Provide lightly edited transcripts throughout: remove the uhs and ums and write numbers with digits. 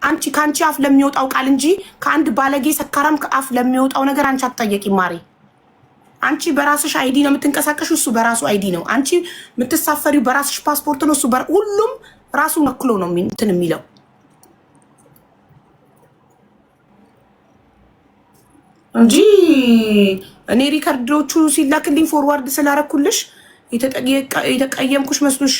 አንቺ ካንቺ አፍ ለሚወጣው ቃል እንጂ ከአንድ ባለጌ ሰካራም ከአፍ ለሚወጣው ነገር አንቺ አትጠየቂም ማሪ። አንቺ በራስሽ አይዲ ነው የምትንቀሳቀሽው፣ እሱ በራሱ አይዲ ነው። አንቺ የምትሳፈሪው በራስሽ ፓስፖርት ነው፣ እሱ ሁሉም ራሱ ነክሎ ነው እንትን የሚለው እንጂ እኔ ሪከርዶቹ ሲላክልኝ ፎርዋርድ ስላረኩልሽ የተቀየምኩሽ መስሎሽ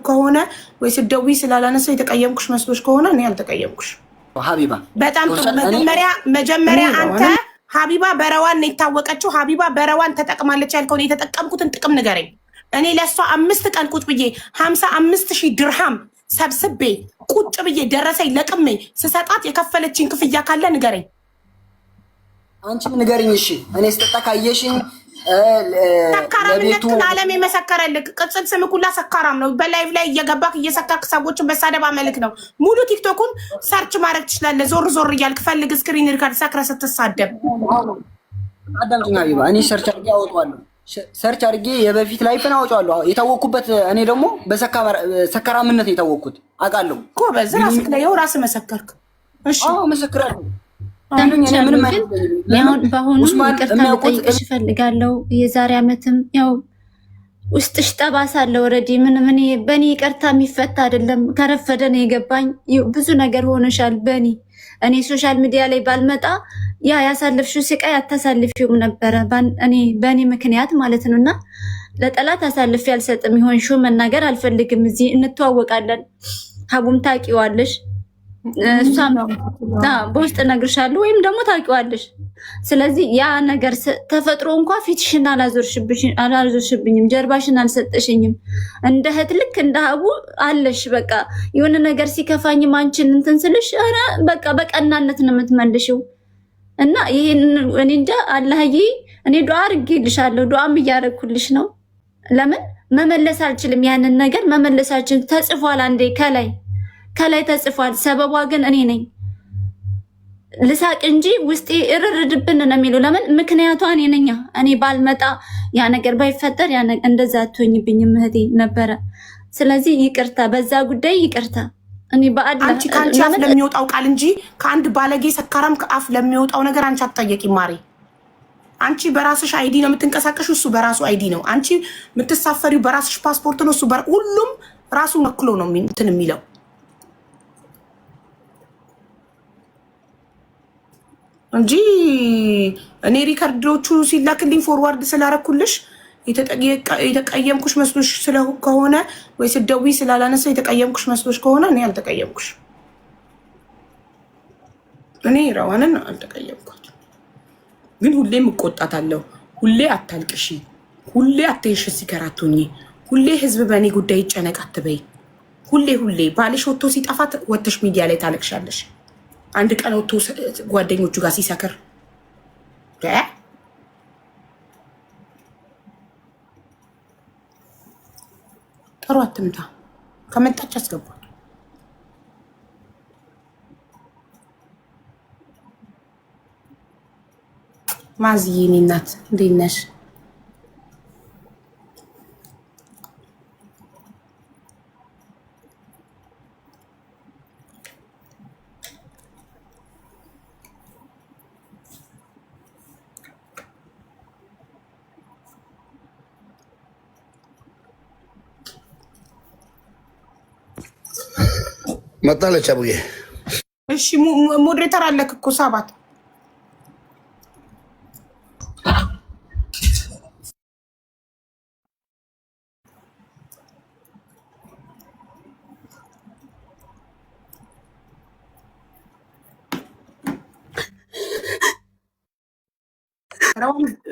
ከሆነ ወይ ስደውይ ስላላነሳ የተቀየምኩሽ መስሎሽ ከሆነ እኔ አልተቀየምኩሽ። ሀቢባ በጣም ጥሩ። መጀመሪያ አንተ ሀቢባ በረዋን ነው የታወቀችው። ሀቢባ በረዋን ተጠቅማለች ያልከውን የተጠቀምኩትን ጥቅም ንገረኝ። እኔ ለእሷ 5 ቀን ቁጭ ብዬ 55,000 ድርሃም ሰብስቤ ቁጭ ብዬ ደረሰኝ ለቅሜ ስሰጣት የከፈለችኝ ክፍያ ካለ ንገረኝ። አንቺም ንገረኝ። እሺ እኔ ስጠጣ ካየሽኝ ሰካራምነት ዓለም የመሰከረልክ ቅጽል ስም ሁላ ሰካራም ነው። በላይቭ ላይ እየገባክ እየሰካክ ሰዎችን በሳደባ መልክ ነው። ሙሉ ቲክቶኩን ሰርች ማድረግ ትችላለህ። ዞር ዞር እያልክ ፈልግ። ስክሪን ሪካርድ ሰክረ ስትሳደብ አዳምጪኝ ሀቢባ። እኔ ሰርች አድርጌ አወጣዋለሁ። ሰርች አድርጌ የበፊት ላይፍን አወጣዋለሁ። የታወቅኩበት እኔ ደግሞ በሰካራምነት የታወቅኩት አውቃለሁ እኮ። በዚህ ራስህ ላይ ራስህ መሰከርክ። እሺ አዎ መሰክራለሁ። በአሁኑ ይቅርታ ልጠይቅሽ እፈልጋለሁ። የዛሬ ዓመትም ያው ውስጥሽ ጠባሳ አለ። ወረዲ ምን በእኔ ይቅርታ የሚፈታ አይደለም። ከረፈደ ነው የገባኝ። ብዙ ነገር ሆነሻል። እኔ ሶሻል ሚዲያ ላይ ባልመጣ ያሳለፍሽው ስቃይ አታሳልፊውም ነበረ። በእኔ ምክንያት ማለት ነው። እና ለጠላት አሳልፌ አልሰጥም። የሆንሽው መናገር አልፈልግም። እዚህ እንተዋወቃለን። ሀቡም ታውቂዋለሽ፣ እሷም በውስጥ እነግርሻለሁ ወይም ደግሞ ታውቂዋለሽ። ስለዚህ ያ ነገር ተፈጥሮ እንኳ ፊትሽን አላዞርሽብኝም፣ ጀርባሽን አልሰጠሽኝም። እንደ እህት ልክ እንደ ሀቡ አለሽ። በቃ የሆነ ነገር ሲከፋኝም አንቺን እንትን ስልሽ ኧረ በቃ በቀናነት ነው የምትመልሽው። እና ይሄን እኔ እንጃ አላህዬ፣ እኔ ዱዓ አድርጌልሻለሁ፣ ዱዓም እያደረኩልሽ ነው። ለምን መመለስ አልችልም። ያንን ነገር መመለሳችን ተጽፏል፣ አንዴ ከላይ ተጽፏል። ሰበቧ ግን እኔ ነኝ። ልሳቅ እንጂ ውስጤ እርርድብን ነው የሚለው። ለምን ምክንያቷ እኔ ነኝ። እኔ ባልመጣ ያ ነገር ባይፈጠር እንደዛ አትሆኝብኝም እህቴ ነበረ። ስለዚህ ይቅርታ፣ በዛ ጉዳይ ይቅርታ። እኔ አንቺ ከአንቺ አፍ ለሚወጣው ቃል እንጂ ከአንድ ባለጌ ሰካራም ከአፍ ለሚወጣው ነገር አንቺ አትጠየቂም ማሪ። አንቺ በራስሽ አይዲ ነው የምትንቀሳቀሽው፣ እሱ በራሱ አይዲ ነው። አንቺ የምትሳፈሪው በራስሽ ፓስፖርት ነው፣ እሱ ሁሉም ራሱ ነክሎ ነው እንትን የሚለው እንጂ እኔ ሪከርዶቹ ሲላክልኝ ፎርዋርድ ስላረኩልሽ የተቀየምኩሽ መስሎሽ ከሆነ ወይ ስደውይ ስላላነሳ የተቀየምኩሽ መስሎሽ ከሆነ እኔ አልተቀየምኩሽ። እኔ ረዋንን አልተቀየምኳት። ግን ሁሌም እቆጣታለሁ። ሁሌ አታልቅሺ፣ ሁሌ አትይሽ ሲከራቱኝ፣ ሁሌ ህዝብ በእኔ ጉዳይ ይጨነቅ አትበይ። ሁሌ ባልሽ ወጥቶ ሲጠፋት ወጥተሽ ሚዲያ ላይ ታለቅሻለሽ። አንድ ቀን ወጥቶ ጓደኞቹ ጋር ሲሰክር ጥሩ አትምታ። ከመጣች አስገቧት። ማዝዬ እኔ እናት እንዴት ነሽ? መጣለች አቡዬ። እሺ ሞዴሬተር አለክ እኮ ሰባት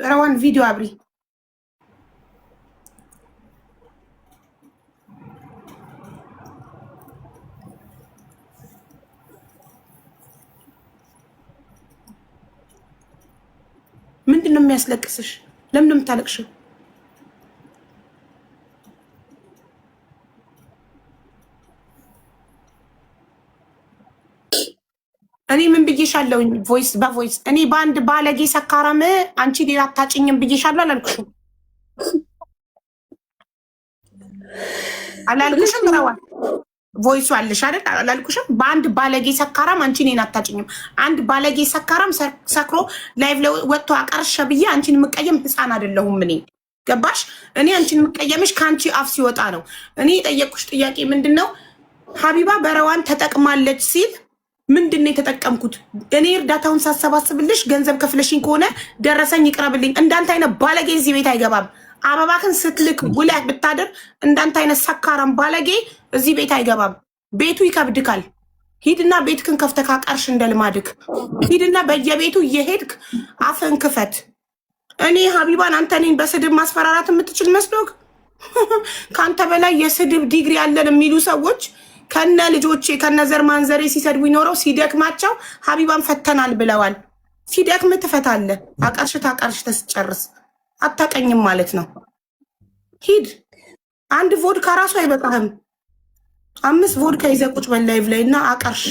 ረዋን ቪዲዮ አብሪ። ምንድን ነው የሚያስለቅስሽ? ለምን ነው የምታለቅሽው? እኔ ምን ብዬሻለሁ? ቮይስ በቮይስ እኔ በአንድ ባለጌ ሰካራም አንቺ ሌላ አታጭኝም ብዬሻለሁ አላልኩሽም? አላልኩሽም? ረዋን ቮይሱ አለሽ አይደል? አላልኩሽም? በአንድ ባለጌ ሰካራም አንቺ እኔን አታጭኝም። አንድ ባለጌ ሰካራም ሰክሮ ላይቭ ወጥቶ አቀርሸ ብዬ አንቺን የምቀየም ህፃን አይደለሁም እኔ። ገባሽ? እኔ አንቺን የምቀየምሽ ከአንቺ አፍ ሲወጣ ነው። እኔ የጠየቅኩሽ ጥያቄ ምንድነው? ሀቢባ በረዋን ተጠቅማለች ሲል ምንድነው የተጠቀምኩት? እኔ እርዳታውን ሳሰባስብልሽ ገንዘብ ከፍለሽኝ ከሆነ ደረሰኝ ይቅረብልኝ። እንዳንተ አይነት ባለጌ እዚህ ቤት አይገባም። አበባክን ስትልክ ውለህ ብታድር እንዳንተ አይነት ሰካራም ባለጌ እዚህ ቤት አይገባም። ቤቱ ይከብድካል። ሂድና ቤትክን ከፍተህ አቀርሽ እንደልማድክ ሂድና በየቤቱ እየሄድክ አፍን ክፈት። እኔ ሀቢባን አንተ እኔን በስድብ ማስፈራራት የምትችል መስሎክ? ከአንተ በላይ የስድብ ዲግሪ ያለን የሚሉ ሰዎች ከነ ልጆቼ ከነ ዘር ማንዘሬ ሲሰድቡ ይኖረው ሲደክማቸው ሀቢባን ፈተናል ብለዋል። ሲደክም ትፈታለህ። አቀርሽ ታቀርሽ ተስጨርስ አታቀኝም ማለት ነው። ሂድ። አንድ ቮድካ ራሱ አይበቃህም። 5 ቮድካ ይዘህ ቁጭ በል ላይቭ ላይ እና አቀርሽ።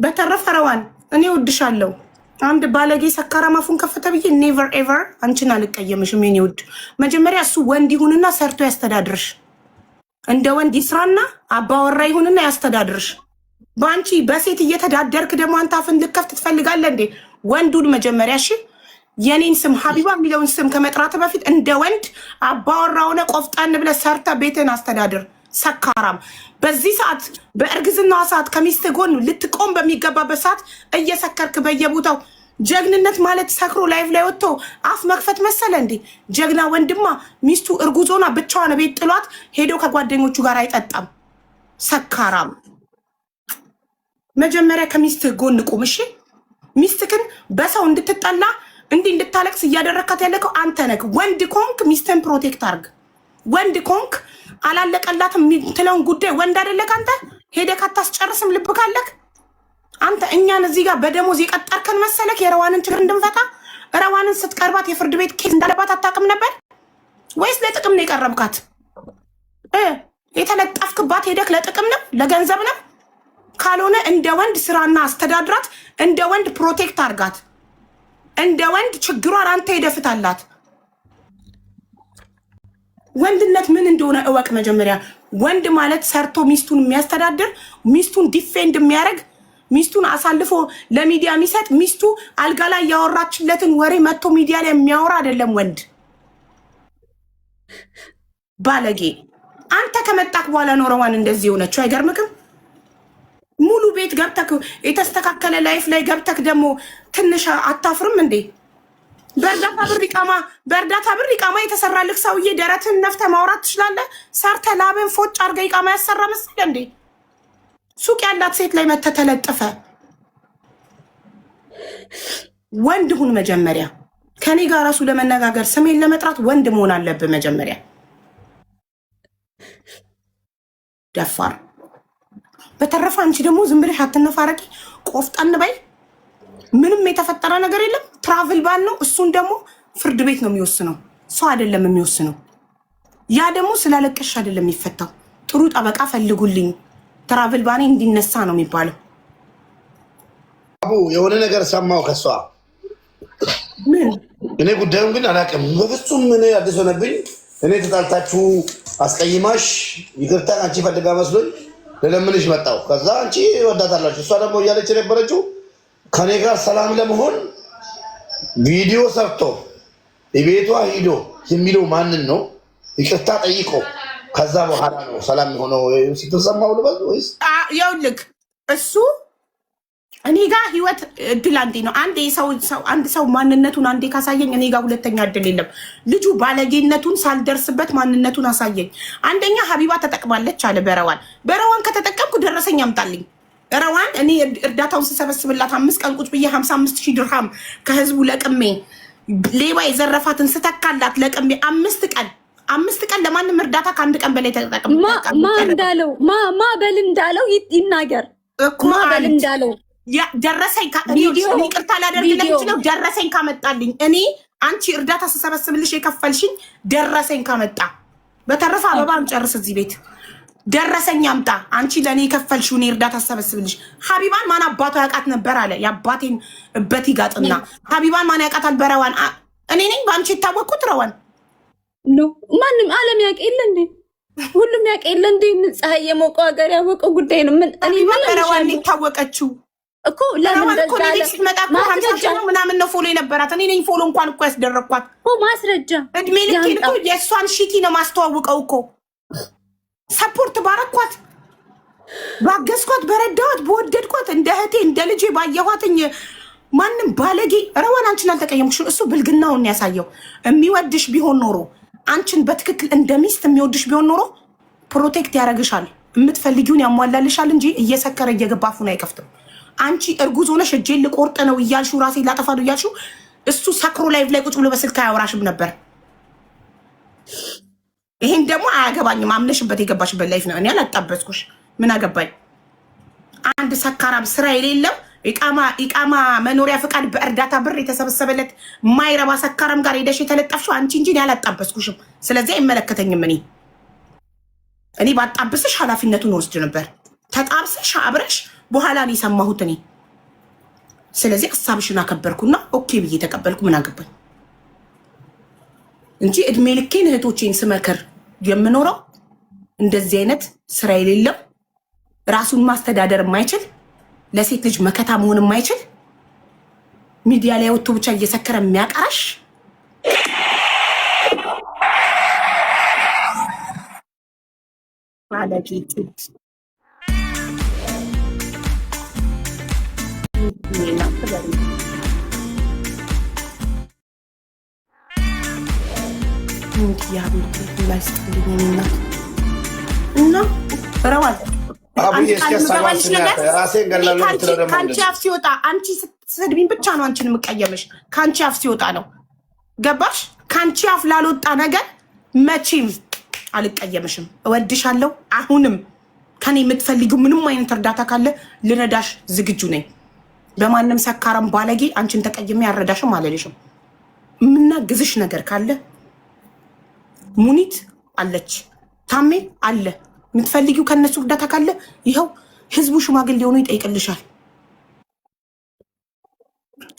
በተረፈ ረዋን እኔ ወድሻለሁ። አንድ ባለጌ ሰካራም አፉን ከፈተ ብዬ ኔቨር ኤቨር አንቺን አልቀየምሽም የኔ ውድ። መጀመሪያ እሱ ወንድ ይሁንና ሰርቶ ያስተዳድርሽ። እንደ ወንድ ይስራና አባወራ ይሁንና ያስተዳድርሽ። በአንቺ በሴት እየተዳደርክ ደግሞ አንተ አፍን ልከፍት ትፈልጋለህ እንዴ? ወንዱን መጀመሪያ እሺ፣ የኔን ስም ሀቢባ የሚለውን ስም ከመጥራት በፊት እንደ ወንድ አባወራ ሆነ ቆፍጣን ብለህ ሰርተ ቤትን አስተዳድር። ሰካራም በዚህ ሰዓት በእርግዝናዋ ሰዓት ከሚስት ጎን ልትቆም በሚገባበት ሰዓት እየሰከርክ በየቦታው ጀግንነት ማለት ሰክሮ ላይቭ ላይ ወጥቶ አፍ መክፈት መሰለ እንዴ? ጀግና ወንድማ ሚስቱ እርጉዞና ብቻዋን ቤት ጥሏት ሄዶ ከጓደኞቹ ጋር አይጠጣም። ሰካራም መጀመሪያ ከሚስት ጎን ቁም እሺ። ሚስትክን በሰው እንድትጠላ እንዲህ እንድታለቅስ እያደረካት ያለከው አንተ ነህ። ወንድ ኮንክ ሚስትን ፕሮቴክት አርግ። ወንድ ኮንክ አላለቀላትም የምትለውን ጉዳይ ወንድ አይደለክ አንተ? ሄደህ አታስጨርስም ልብ ካለክ አንተ? እኛን እዚህ ጋር በደሞዝ የቀጠርከን መሰለክ የረዋንን ችግር እንድንፈታ? ረዋንን ስትቀርባት የፍርድ ቤት ኬዝ እንዳለባት አታውቅም ነበር ወይስ ለጥቅም ነው የቀረብካት? የተለጠፍክባት ሄደክ ለጥቅም ነው ለገንዘብ ነው? ካልሆነ እንደ ወንድ ስራና አስተዳድራት፣ እንደ ወንድ ፕሮቴክት አርጋት፣ እንደ ወንድ ችግሯን አንተ ሄደፍታላት። ወንድነት ምን እንደሆነ እወቅ መጀመሪያ። ወንድ ማለት ሰርቶ ሚስቱን የሚያስተዳድር፣ ሚስቱን ዲፌንድ የሚያደርግ፣ ሚስቱን አሳልፎ ለሚዲያ የሚሰጥ፣ ሚስቱ አልጋ ላይ ያወራችለትን ወሬ መጥቶ ሚዲያ ላይ የሚያወራ አይደለም ወንድ። ባለጌ አንተ ከመጣክ በኋላ ኖረዋን እንደዚህ የሆነችው አይገርምክም? ሙሉ ቤት ገብተክ የተስተካከለ ላይፍ ላይ ገብተክ ደግሞ ትንሽ አታፍርም እንዴ? በእርዳታ ብር ኢቃማ የተሰራልክ ሰውዬ ደረትን ነፍተ ማውራት ትችላለህ? ሰርተ ላብን ፎጭ አርገ ኢቃማ ያሰራ መስል እንዴ? ሱቅ ያላት ሴት ላይ መተ ተለጥፈ። ወንድ ሁን መጀመሪያ። ከኔ ጋር ራሱ ለመነጋገር ስሜን ለመጥራት ወንድ መሆን አለብህ መጀመሪያ። ደፋር። በተረፈ አንቺ ደግሞ ዝም ብለሽ አትነፋረቂ፣ ቆፍጠን በይ። ምንም የተፈጠረ ነገር የለም። ትራቭል ባል ነው። እሱን ደግሞ ፍርድ ቤት ነው የሚወስነው፣ ሰው አይደለም የሚወስነው። ያ ደግሞ ስላለቀሽ አይደለም የሚፈታው። ጥሩ ጠበቃ ፈልጉልኝ፣ ትራቭል ባኔ እንዲነሳ ነው የሚባለው። አቡ የሆነ ነገር ሰማው ከሷ። ምን? እኔ ጉዳዩን ግን አላውቅም በፍጹም። ምን አዲስ ሆነብኝ። እኔ ተጣልታችሁ አስቀይማሽ ይቅርታ አንቺ ፈልጋ መስሎኝ ለለምንሽ መጣው። ከዛ አንቺ ወዳታላችሁ፣ እሷ ደግሞ እያለች የነበረችው ከኔ ጋር ሰላም ለመሆን ቪዲዮ ሰርቶ ቤቷ ሂዶ የሚለው ማንን ነው? ይቅርታ ጠይቆ ከዛ በኋላ ነው ሰላም የሆነው ስትሰማው ልበል ወይስ? ይኸውልህ እሱ እኔ ጋር ህይወት እድል አንዴ ነው። አንድ ሰው ማንነቱን አንዴ ካሳየኝ እኔ ጋር ሁለተኛ እድል የለም። ልጁ ባለጌነቱን ሳልደርስበት ማንነቱን አሳየኝ። አንደኛ ሀቢባ ተጠቅማለች አለ በረዋን ከተጠቀምኩ ደረሰኝ ያምጣልኝ። ረዋን እኔ እርዳታውን ስሰበስብላት 5 ቀን ቁጭ ብዬ 55,000 ድርሃም ከህዝቡ ለቅሜ ሌባ የዘረፋትን ስተካላት ለቅሜ 5 ቀን ለማንም እርዳታ ከአንድ ቀን በላይ ተጠቅም። ማ እንዳለው ማ በል እንዳለው ይናገር እኮ ማ በል እንዳለው ደረሰኝ ይቅርታ ላደርግለት ይችላል። ደረሰኝ ካመጣልኝ እኔ አንቺ እርዳታ ስሰበስብልሽ የከፈልሽኝ ደረሰኝ ካመጣ። በተረፈ አበባ እንጨርስ እዚህ ቤት። ደረሰኝ አምጣ። አንቺ ለእኔ የከፈልሽው እኔ እርዳታ ስሰበስብልሽ። ሀቢባን ማን አባቷ ያውቃት ነበር አለ። የአባቴን እበት ይጋጥና ሀቢባን ማን ያውቃታል? በረዋን እኔ ነኝ በአንቺ የታወቅኩት። ረዋን ኖ ማንም ዓለም ያውቅ የለ እንዴ? ሁሉም ያውቅ የለ እንዴ? ፀሐይ የሞቀው ሀገር ያወቀው ጉዳይ ነው። ምን እኔ ማረዋን ታወቀችው እኮ ለምን ማስረጃ ምናምን ነው ፎሎ የነበራት። እኔ ነኝ ፎሎ እንኳን እኮ ያስደረግኳት እኮ ማስረጃ። እድሜ ልኬን እኮ የእሷን ሺቲ ነው ማስተዋውቀው እኮ ሰፖርት ባረኳት፣ ባገዝኳት፣ በረዳኋት፣ በወደድኳት እንደ እህቴ እንደ ልጄ ባየኋትኝ። ማንም ባለጌ ረዋን አንቺን አልተቀየምኩሽም። እሱ ብልግናውን ያሳየው። የሚወድሽ ቢሆን ኖሮ አንቺን በትክክል እንደ ሚስት የሚወድሽ ቢሆን ኖሮ ፕሮቴክት ያደርግሻል፣ የምትፈልጊውን ያሟላልሻል እንጂ እየሰከረ እየገባ አፉን አይከፍትም። አንቺ እርጉዝ ሆነሽ እጄን ልቆርጥ ነው እያልሽው ራሴ ላጠፋ ነው እያልሽው እሱ ሰክሮ ላይቭ ላይ ቁጭ ብሎ በስልክ አያወራሽም ነበር። ይሄን ደግሞ አያገባኝም። አምነሽበት የገባሽበት ላይፍ ነው። እኔ አላጣበስኩሽ። ምን አገባኝ? አንድ ሰካራም ስራ የሌለው ኢቃማ መኖሪያ ፍቃድ በእርዳታ ብር የተሰበሰበለት ማይረባ ሰካራም ጋር ሄደሽ የተለጠፍሽው አንቺ እንጂ እኔ አላጣበስኩሽም። ስለዚህ አይመለከተኝም። እኔ ባጣብስሽ ኃላፊነቱን ወስድ ነበር። ተጣብሰሽ አብረሽ በኋላ ነው የሰማሁት እኔ። ስለዚህ ሀሳብሽን አከበርኩና ኦኬ ብዬ ተቀበልኩ። ምን አገባኝ እንጂ እድሜ ልኬን እህቶቼን ስመክር የምኖረው እንደዚህ አይነት ስራ የሌለው ራሱን ማስተዳደር የማይችል ለሴት ልጅ መከታ መሆን የማይችል ሚዲያ ላይ ወጥቶ ብቻ እየሰከረ የሚያቀራሽ ባለጌት እና ረዋል ከአንቺ አፍ ሲወጣ አንቺ ስትሰድቢኝ ብቻ ነው አንቺን የምቀየምሽ። ከአንቺ አፍ ሲወጣ ነው ገባሽ? ከአንቺ አፍ ላልወጣ ነገር መቼም አልቀየምሽም። እወድሻለሁ። አሁንም ከኔ የምትፈልጊው ምንም አይነት እርዳታ ካለ ልረዳሽ ዝግጁ ነኝ። በማንም ሰካራም ባለጌ አንቺን ተቀይሜ ያረዳሽም አልልሽም። የምናግዝሽ ነገር ካለ ሙኒት አለች፣ ታሜ አለ። የምትፈልጊው ከነሱ እርዳታ ካለ ይኸው ህዝቡ ሽማግሌ ሆኖ ይጠይቅልሻል።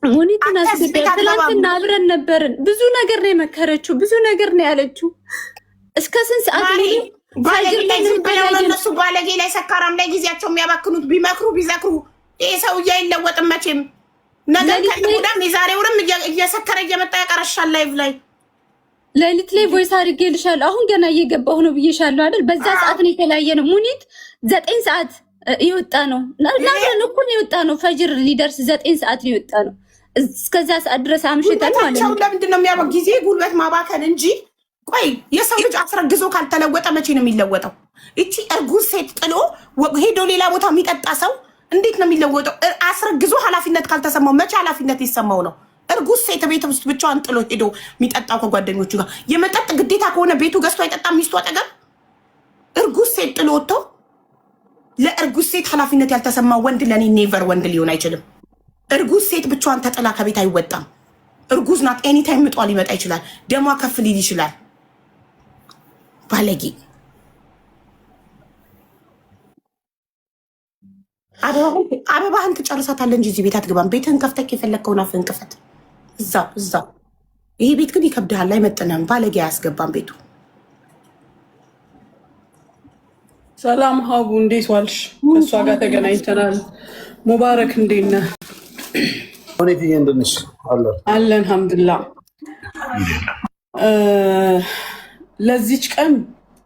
ሙኒትን አስገዳይ ትላንትና አብረን ነበርን። ብዙ ነገር ነው የመከረችው፣ ብዙ ነገር ነው ያለችው። እስከ ስንት ሰዓት እነሱ ባለጌ ላይ ሰካራም ላይ ጊዜያቸው የሚያባክኑት ቢመክሩ ቢዘክሩ ይህ ሰውዬ አይለወጥም መቼም። ነገር ከልጉዳም የዛሬውንም እየሰከረ እየመጣ ያቀረሻል ላይቭ ላይ ሌሊት ላይ ቮይስ አድርጌልሻለሁ። አሁን ገና እየገባሁ ነው ብዬሻለሁ አይደል? በዛ ሰዓት ነው የተለያየ ነው። ሙኒት 9 ሰዓት ይወጣ ነው ናብረን እኩል ይወጣ ነው። ፈጅር ሊደርስ 9 ሰዓት ነው ይወጣ ነው። እስከዛ ሰዓት ድረስ አምሽተን ማለት ነው። ለምንድን ነው የሚያበው? ጊዜ ጉልበት ማባከን እንጂ። ቆይ የሰው ልጅ አስረግዞ ካልተለወጠ መቼ ነው የሚለወጠው? እቺ እርጉዝ ሴት ጥሎ ሄዶ ሌላ ቦታ የሚጠጣ ሰው እንዴት ነው የሚለወጠው? አስረግዞ ኃላፊነት ካልተሰማው መቼ ኃላፊነት ይሰማው ነው? እርጉዝ ሴት ቤት ውስጥ ብቻዋን ጥሎ ሄዶ የሚጠጣው ከጓደኞቹ ጋር የመጠጥ ግዴታ ከሆነ ቤቱ ገዝቶ አይጠጣም ሚስቱ አጠገብ። እርጉዝ ሴት ጥሎ ወጥቶ ለእርጉዝ ሴት ኃላፊነት ያልተሰማው ወንድ ለኔ ኔቨር ወንድ ሊሆን አይችልም። እርጉዝ ሴት ብቻዋን ተጥላ ከቤት አይወጣም። እርጉዝ ናት። ኤኒታይም ምጧ ሊመጣ ይችላል። ደሟ ከፍ ሊል ይችላል። ባለጌ አበባህን ትጨርሳታለህ እንጂ እዚህ ቤት አትገባም። ቤትህን ከፍተህ የፈለግከውን አፍህን ክፈት። እዛው ይሄ ቤት ግን ይከብድሃል፣ አይመጥንህም። ባለጌ አያስገባም ቤቱ። ሰላም ሀቡ፣ እንዴት ዋልሽ? ከእሷ ጋር ተገናኝተናል። ሙባረክ እንዴት ነህ? ሁኔትዬ እንደንሽ አለን አልሐምዱሊላህ። ለዚች ቀን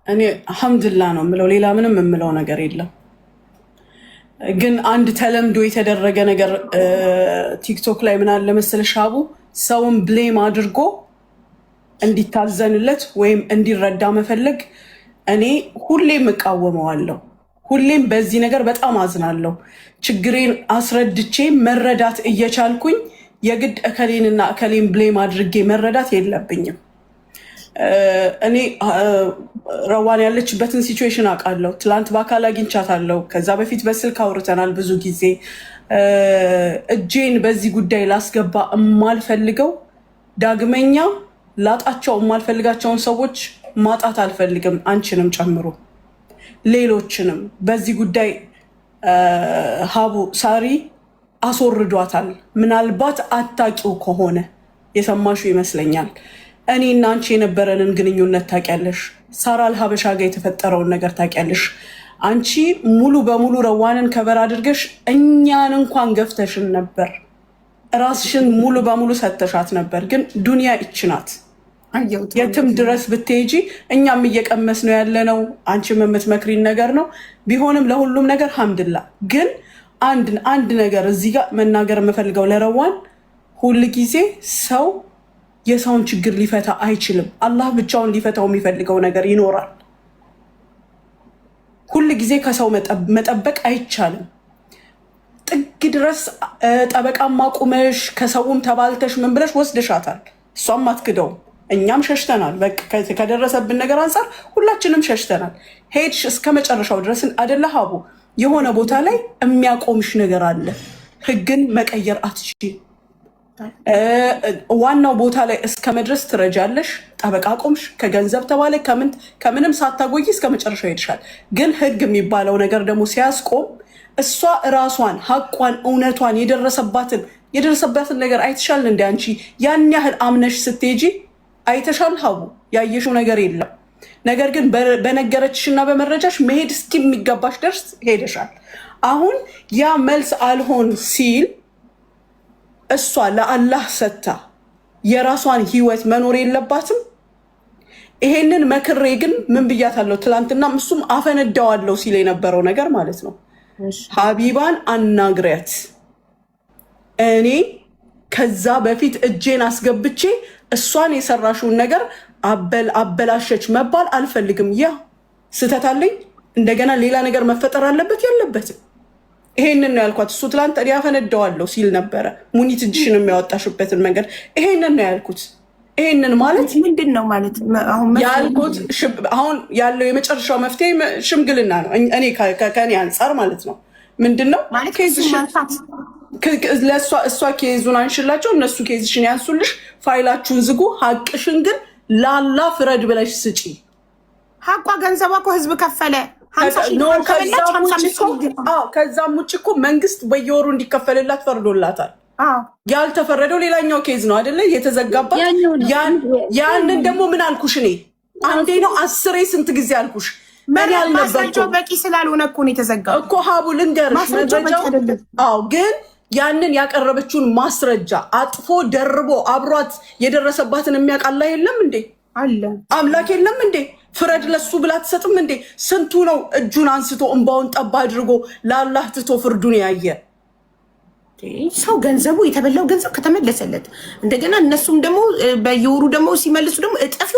እኔ አልሐምዱሊላህ ነው የምለው፣ ሌላ ምንም የምለው ነገር የለም። ግን አንድ ተለምዶ የተደረገ ነገር ቲክቶክ ላይ ምን አለ መሰለሽ ሀቡ፣ ሰውን ብሌም አድርጎ እንዲታዘንለት ወይም እንዲረዳ መፈለግ እኔ ሁሌም እቃወመዋለሁ። ሁሌም በዚህ ነገር በጣም አዝናለሁ። ችግሬን አስረድቼ መረዳት እየቻልኩኝ የግድ እከሌንና እከሌን ብሌም አድርጌ መረዳት የለብኝም። እኔ ረዋን ያለችበትን ሲቹዌሽን አውቃለሁ። ትላንት በአካል አግኝቻታለሁ። ከዛ በፊት በስልክ አውርተናል ብዙ ጊዜ። እጄን በዚህ ጉዳይ ላስገባ የማልፈልገው ዳግመኛ ላጣቸው የማልፈልጋቸውን ሰዎች ማጣት አልፈልግም፣ አንቺንም ጨምሮ ሌሎችንም። በዚህ ጉዳይ ሀቡ ሳሪ አስወርዷታል። ምናልባት አታቂው ከሆነ የሰማሹ ይመስለኛል። እኔና አንቺ የነበረንን ግንኙነት ታውቂያለሽ። ሳራ አልሀበሻ ጋር የተፈጠረውን ነገር ታውቂያለሽ። አንቺ ሙሉ በሙሉ ረዋንን ከበር አድርገሽ እኛን እንኳን ገፍተሽን ነበር። ራስሽን ሙሉ በሙሉ ሰተሻት ነበር። ግን ዱንያ ይችናት የትም ድረስ ብትሄጂ እኛም እየቀመስ ነው ያለነው። አንቺም የምትመክሪን ነገር ነው። ቢሆንም ለሁሉም ነገር ሐምድላ። ግን አንድ ነገር እዚህ ጋር መናገር የምፈልገው ለረዋን፣ ሁል ጊዜ ሰው የሰውን ችግር ሊፈታ አይችልም። አላህ ብቻውን ሊፈታው የሚፈልገው ነገር ይኖራል። ሁል ጊዜ ከሰው መጠበቅ አይቻልም። ጥግ ድረስ ጠበቃም አቁመሽ ከሰውም ተባልተሽ ምን ብለሽ ወስደሻታል። እሷም አትክደውም። እኛም ሸሽተናል። ከደረሰብን ነገር አንጻር ሁላችንም ሸሽተናል። ሄድሽ እስከ መጨረሻው ድረስ አደለ ሀቡ። የሆነ ቦታ ላይ የሚያቆምሽ ነገር አለ። ህግን መቀየር አትችይም። ዋናው ቦታ ላይ እስከ መድረስ ትረጃለሽ። ጠበቃ ቆምሽ፣ ከገንዘብ ተባለ ከምንም ሳታጎይ እስከ መጨረሻው ሄድሻል። ግን ህግ የሚባለው ነገር ደግሞ ሲያስቆም እሷ እራሷን ሀቋን እውነቷን የደረሰባትን ነገር አይተሻል። እንደ አንቺ ያን ያህል አምነሽ ስትሄጂ አይተሻል ሀቡ። ያየሽው ነገር የለም። ነገር ግን በነገረችሽና በመረጃሽ መሄድ እስኪሚገባሽ ደርስ ሄደሻል። አሁን ያ መልስ አልሆን ሲል እሷ ለአላህ ሰታ የራሷን ህይወት መኖር የለባትም። ይሄንን መክሬ ግን ምን ብያታለሁ? ትላንትና እሱም አፈነዳዋለሁ ሲል የነበረው ነገር ማለት ነው። ሀቢባን አናግሪያት። እኔ ከዛ በፊት እጄን አስገብቼ እሷን የሰራሽውን ነገር አበላሸች መባል አልፈልግም። ያ ስህተት አለኝ። እንደገና ሌላ ነገር መፈጠር አለበት የለበትም? ይሄንን ነው ያልኳት። እሱ ትላንት ያፈነዳዋለሁ ሲል ነበረ። ሙኒት እጅሽን የሚያወጣሽበትን መንገድ ይሄንን ነው ያልኩት። ይሄንን ማለት ምንድን ነው ማለት ያልኩት? አሁን ያለው የመጨረሻው መፍትሄ ሽምግልና ነው። እኔ ከኔ አንጻር ማለት ነው። ምንድን ነው እሷ ኬዙን አንሽላቸው፣ እነሱ ኬዝሽን ያንሱልሽ፣ ፋይላችሁን ዝጉ። ሀቅሽን ግን ላላ ፍረድ ብለሽ ስጪ። ሀቋ ገንዘቧ እኮ ህዝብ ከፈለ። ከዛም ውጭ እኮ መንግስት በየወሩ እንዲከፈልላት ፈርዶላታል። ያልተፈረደው ሌላኛው ኬዝ ነው አይደለ? የተዘጋባት ያንን ደግሞ ምን አልኩሽ? እኔ አንዴ ነው 10 ስንት ጊዜ አልኩሽ? ማስረጃው በቂ ስላልሆነ እኮ ነው የተዘጋው እኮ ሀቡ። ልንገርሽ መረጃው ግን ያንን ያቀረበችውን ማስረጃ አጥፎ ደርቦ አብሯት የደረሰባትን የሚያውቃላ የለም እንዴ? አለ አምላክ የለም እንዴ? ፍረድ ለሱ ብላ ትሰጥም እንዴ? ስንቱ ነው እጁን አንስቶ እንባውን ጠባ አድርጎ ለአላህ ትቶ ፍርዱን ያየ ሰው። ገንዘቡ የተበላው ገንዘብ ከተመለሰለት እንደገና እነሱም ደግሞ በየወሩ ደግሞ ሲመልሱ ደግሞ እጥፍ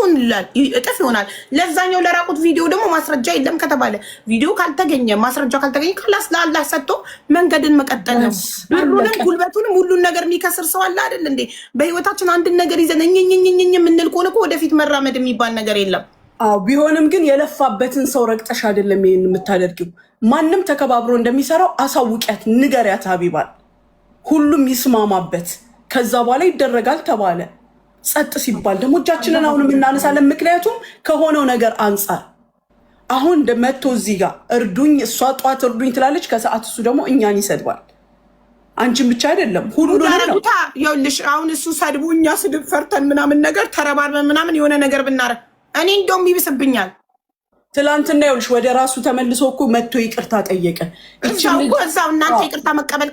ይሆናል። ለዛኛው ለራቁት ቪዲዮ ደግሞ ማስረጃ የለም ከተባለ ቪዲዮ ካልተገኘ ማስረጃ ካልተገኘ ካላስ ለአላህ ሰጥቶ መንገድን መቀጠል ነው። ብሩንም ጉልበቱንም ሁሉን ነገር የሚከስር ሰው አለ አይደል እንዴ? በህይወታችን አንድን ነገር ይዘን እኝኝኝኝ የምንል ከሆነ እኮ ወደፊት መራመድ የሚባል ነገር የለም። ቢሆንም ግን የለፋበትን ሰው ረግጠሽ አይደለም ይሄን የምታደርጊው። ማንም ተከባብሮ እንደሚሰራው አሳውቂያት፣ ንገሪያት ሀቢባል። ሁሉም ይስማማበት። ከዛ በኋላ ይደረጋል ተባለ። ጸጥ ሲባል ደግሞ እጃችንን አሁንም እናነሳለን። ምክንያቱም ከሆነው ነገር አንጻር አሁን መጥቶ እዚህ ጋር እርዱኝ፣ እሷ ጠዋት እርዱኝ ትላለች፣ ከሰዓት እሱ ደግሞ እኛን ይሰድባል። አንቺን ብቻ አይደለም ሁሉንም ነው። ይኸውልሽ አሁን እሱ ሰድቡ፣ እኛ ስድብ ፈርተን ምናምን ነገር ተረባርበን ምናምን የሆነ ነገር ብናረግ እኔ እንደውም ይብስብኛል። ትላንትና ይኸውልሽ ወደ ራሱ ተመልሶ እኮ መጥቶ ይቅርታ ጠየቀ። እዛው እናንተ ይቅርታ መቀበል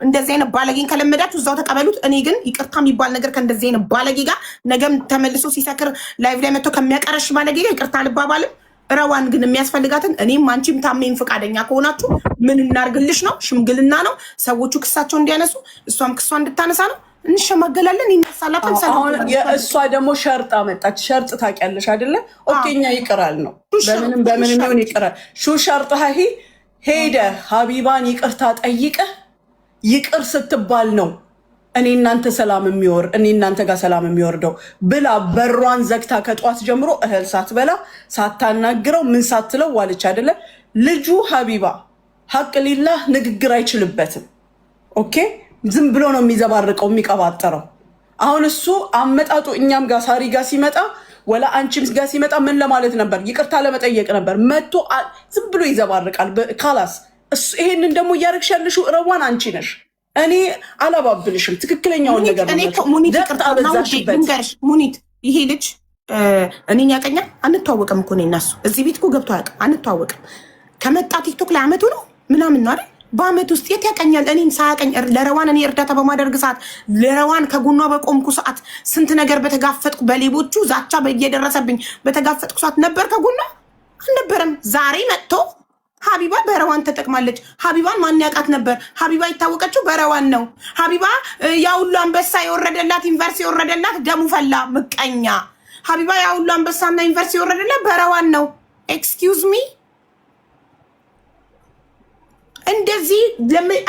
እንደዚህ አይነት ባለጌን ከለመዳችሁ እዛው ተቀበሉት። እኔ ግን ይቅርታ የሚባል ነገር ከእንደዚህ አይነት ባለጌ ጋር ነገም ተመልሶ ሲሰክር ላይቭ ላይ መጥቶ ከሚያቀረሽ ባለጌ ጋር ይቅርታ አልባባልም። ረዋን ግን የሚያስፈልጋትን እኔም አንቺም ታሜን ፈቃደኛ ከሆናችሁ ምን እናርግልሽ ነው? ሽምግልና ነው። ሰዎቹ ክሳቸው እንዲያነሱ እሷም ክሷ እንድታነሳ ነው። እንሸማገላለን፣ ይነሳላታል። እሷ ደግሞ ሸርጥ አመጣች። ሸርጥ ታውቂያለሽ አይደለ? ኦኬኛ ይቅራል ነው በምንም ይሁን ይቅራል። ሹ ሸርጥ ሄደ ሀቢባን ይቅርታ ጠይቀህ ይቅር ስትባል ነው እኔ እናንተ ጋር ሰላም የሚወርደው ብላ በሯን ዘግታ ከጠዋት ጀምሮ እህል ሳትበላ ሳታናግረው ምን ሳትለው ዋለች አይደለ? ልጁ ሀቢባ ሀቅ ሊላህ ንግግር አይችልበትም። ኦኬ ዝም ብሎ ነው የሚዘባርቀው የሚቀባጠረው። አሁን እሱ አመጣጡ እኛም ጋር ሳሪ ጋር ሲመጣ ወላ አንቺም ጋር ሲመጣ ምን ለማለት ነበር? ይቅርታ ለመጠየቅ ነበር። መጥቶ ዝም ብሎ ይዘባርቃል። ካላስ ይሄንን ደግሞ እያደረግሽ ያለሽው ረዋን አንቺ ነሽ። እኔ አላባብልሽም። ትክክለኛውን ነገር ነው። ሙኒት ይሄ ልጅ እኔን ያቀኛል? አንተዋወቅም እኮ እኔ እና እሱ እዚህ ቤት እኮ ገብቶ አያውቅም። አንተዋወቅም። ከመጣ ቲክቶክ ላይ አመቱ ነው ምናምን ነው አይደል? በአመት ውስጥ የት ያቀኛል? እኔን ሳያቀኝ ለረዋን እኔ እርዳታ በማደርግ ሰዓት ለረዋን ከጎኗ በቆምኩ ሰዓት ስንት ነገር በተጋፈጥኩ በሌቦቹ ዛቻ እየደረሰብኝ በተጋፈጥኩ ሰዓት ነበር ከጎኗ? አልነበረም። ዛሬ መጥቶ ሀቢባ በረዋን ተጠቅማለች። ሀቢባን ማን ያውቃት ነበር? ሀቢባ የታወቀችው በረዋን ነው። ሀቢባ ያሁሉ አንበሳ የወረደላት ዩኒቨርሲቲ የወረደላት ደሙ ፈላ ምቀኛ። ሀቢባ ያሁሉ አንበሳና ዩኒቨርሲቲ የወረደላት በረዋን ነው። ኤክስኪውዝ ሚ። እንደዚህ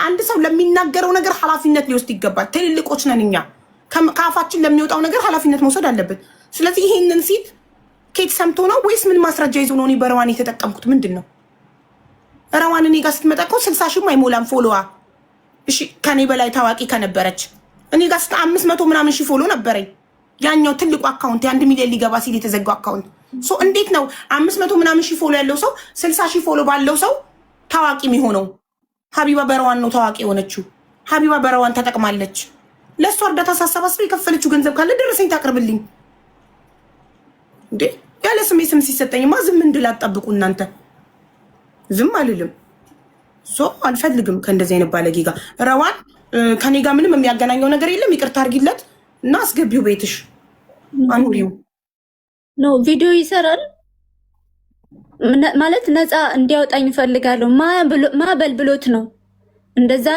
አንድ ሰው ለሚናገረው ነገር ኃላፊነት ሊወስድ ይገባል። ትልልቆች ነን እኛ። ከአፋችን ለሚወጣው ነገር ኃላፊነት መውሰድ አለብን። ስለዚህ ይሄንን ሲል ኬት ሰምቶ ነው ወይስ ምን ማስረጃ ይዞ ነው? እኔ በረዋን የተጠቀምኩት ምንድን ነው? ረዋን እኔ ጋር ስትመጣ እኮ 60 ሺህ አይሞላም ፎሎዋ። እሺ ከኔ በላይ ታዋቂ ከነበረች እኔ ጋር 500 ምናምን ሺህ ፎሎ ነበረኝ። ያኛው ትልቁ አካውንት የ1 ሚሊዮን ሊገባ ሲል የተዘጋው አካውንት። ሶ እንዴት ነው 500 ምናምን ሺህ ፎሎ ያለው ሰው 60 ሺህ ፎሎ ባለው ሰው ታዋቂ የሚሆነው? ሀቢባ በረዋን ነው ታዋቂ የሆነችው። ሀቢባ በረዋን ተጠቅማለች። ለእሷ እርዳታ ሳሰባስበ የከፈለችው ገንዘብ ካለ ደረሰኝ ታቅርብልኝ እንዴ። ያለ ስሜ ስም ሲሰጠኝማ ዝም እንድል አትጠብቁ እናንተ። ዝም አልልም። አልፈልግም ከእንደዚህ አይነት ባለጌ ጋር። ረዋን ከኔ ጋር ምንም የሚያገናኘው ነገር የለም። ይቅርታ አድርጊለት እና አስገቢው ቤትሽ አኑሪው። ኖ ቪዲዮ ይሰራል ማለት ነፃ እንዲያወጣኝ እፈልጋለሁ። ማበል ብሎት ነው እንደዛ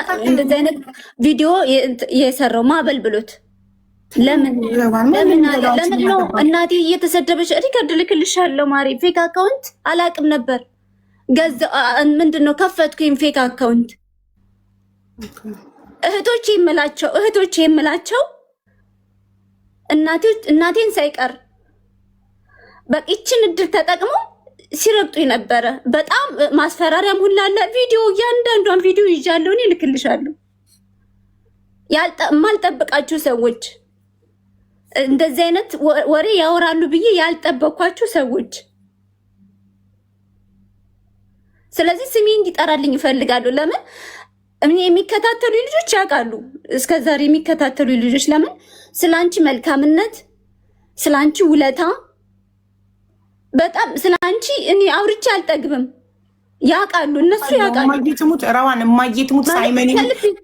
አይነት ቪዲዮ የሰራው ማበል ብሎት። ለምን ነው እናቴ እየተሰደበች ሪከርድ ልክልሻለሁ ማሪ። ፌክ አካውንት አላቅም ነበር ምንድነው ከፈትኩኝ ፌክ አካውንት። እህቶቼ የምላቸው እናቴን ሳይቀር በቂችን እድል ተጠቅመው ሲረግጡኝ ነበረ። በጣም ማስፈራሪያም ሁላ አለ። ቪዲዮ እያንዳንዷን ቪዲዮ ይዣለሁ እኔ ልክልሻለሁ። የማልጠብቃችሁ ሰዎች እንደዚህ አይነት ወሬ ያወራሉ ብዬ ያልጠበቅኳችሁ ሰዎች። ስለዚህ ስሜ እንዲጠራልኝ ይፈልጋሉ። ለምን እኔ የሚከታተሉ ልጆች ያውቃሉ። እስከዛሬ የሚከታተሉ ልጆች ለምን ስላንቺ መልካምነት፣ ስላንቺ ውለታ፣ በጣም ስላንቺ እኔ አውርቼ አልጠግብም። ያውቃሉ፣ እነሱ ያውቃሉ። ማየትሙት ረዋን ማየትሙት ሳይመን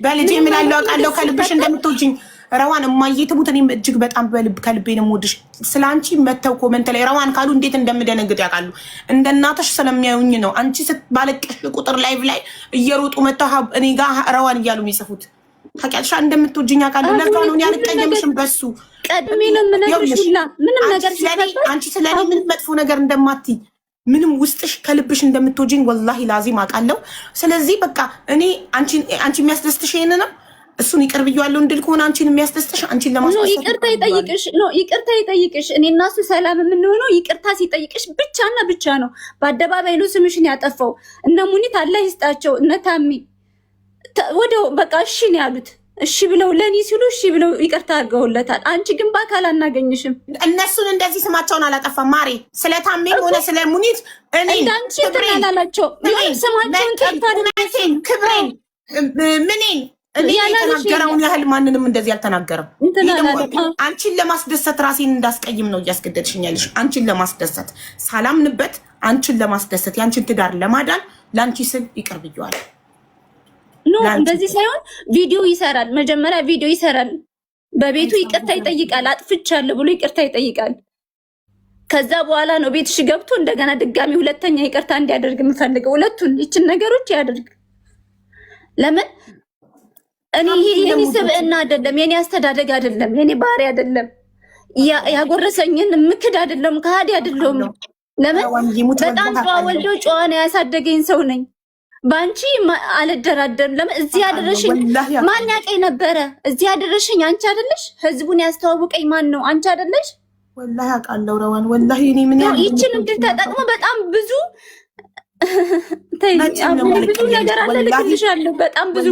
በልጄ እምላለሁ አውቃለሁ ከልብሽ እንደምትወጂኝ ረዋን ማየትሙት እኔም እጅግ በጣም ከልቤ ነው የምወድሽ። ስላንቺ መተው ኮመንት ላይ ረዋን ካሉ እንዴት እንደምደነግጥ ያውቃሉ። እንደ እናትሽ ስለሚያዩኝ ነው። አንቺ ስትባለቅሽ ቁጥር ላይቭ ላይ እየሮጡ መተው እኔ ጋር ረዋን እያሉ የሚጽፉት ታውቂያለሽ። እንደምትወጂኝ አውቃለሁ። ለዛ ነው እኔ አልቀየምሽም። በሱ ቀድሜ ነው የምነግርሽ። ምንም ነገር አንቺ ስለኔ ምንም መጥፎ ነገር እንደማትይ ምንም ውስጥሽ ከልብሽ እንደምትወጂኝ ወላሂ ላዚም አውቃለሁ። ስለዚህ በቃ እኔ አንቺ የሚያስደስትሽ ይሄን ነው። እሱን ይቅር ብዬዋለሁ እንድል ከሆነ አንቺን የሚያስደስትሽ አንቺን ለማስደሰት ይቅርታ ይጠይቅሽ። እኔ እና እሱ ሰላም የምንሆነው ይቅርታ ሲጠይቅሽ ብቻና ብቻ ነው። በአደባባይ ነው ስምሽን ያጠፋው። እነ ሙኒት አላህ ይስጣቸው፣ እነ ታሚ ወዲያው በቃ እሺ ነው ያሉት። እሺ ብለው ለኔ ሲሉ እሺ ብለው ይቅርታ አድርገውለታል። አንቺ ግን በአካል አናገኝሽም። እነሱን እንደዚህ ስማቸውን አላጠፋም ማሬ። ስለ ታሜም ሆነ ስለ ሙኒት እኔ እንዳንቺ ተናላላቸው ስማቸውን ጠርታለኝ ክብሬን ምኔን እኔ የተናገረውን ያህል ማንንም እንደዚህ አልተናገረም። አንቺን ለማስደሰት ራሴን እንዳስቀይም ነው እያስገደድሽኛለሽ። አንቺን ለማስደሰት ሳላምንበት አንቺን ለማስደሰት የአንቺን ትዳር ለማዳን ለአንቺ ስል ይቅር ብዬዋለሁ። ኖ እንደዚህ ሳይሆን ቪዲዮ ይሰራል። መጀመሪያ ቪዲዮ ይሰራል። በቤቱ ይቅርታ ይጠይቃል። አጥፍቻለሁ ብሎ ይቅርታ ይጠይቃል። ከዛ በኋላ ነው ቤትሽ ገብቶ እንደገና ድጋሚ ሁለተኛ ይቅርታ እንዲያደርግ የምፈልገው። ሁለቱን ይችን ነገሮች ያደርግ። ለምን እኔ የኔ ስብዕና አይደለም፣ የኔ አስተዳደግ አይደለም፣ የኔ ባህሪ አይደለም፣ ያጎረሰኝን ምክድ አይደለም፣ ከሃዲ አይደለም። ለምን በጣም ጨዋ ወልዶ ጨዋ ነው ያሳደገኝ ሰው ነኝ። ባንቺ አልደራደርም። ለምን እዚህ ያደረሽኝ ማን ያቀኝ ነበረ? እዚህ ያደረሽኝ አንቺ አይደለሽ? ህዝቡን ያስተዋወቀኝ ማን ነው? አንቺ አይደለሽ? ወላሂ አውቃለሁ ረዋን። ወላሂ እኔ ምን ያህል ይችን እንድል ተጠቅሞ በጣም ብዙ ነገር አለ ልክልሻለሁ። በጣም ብዙ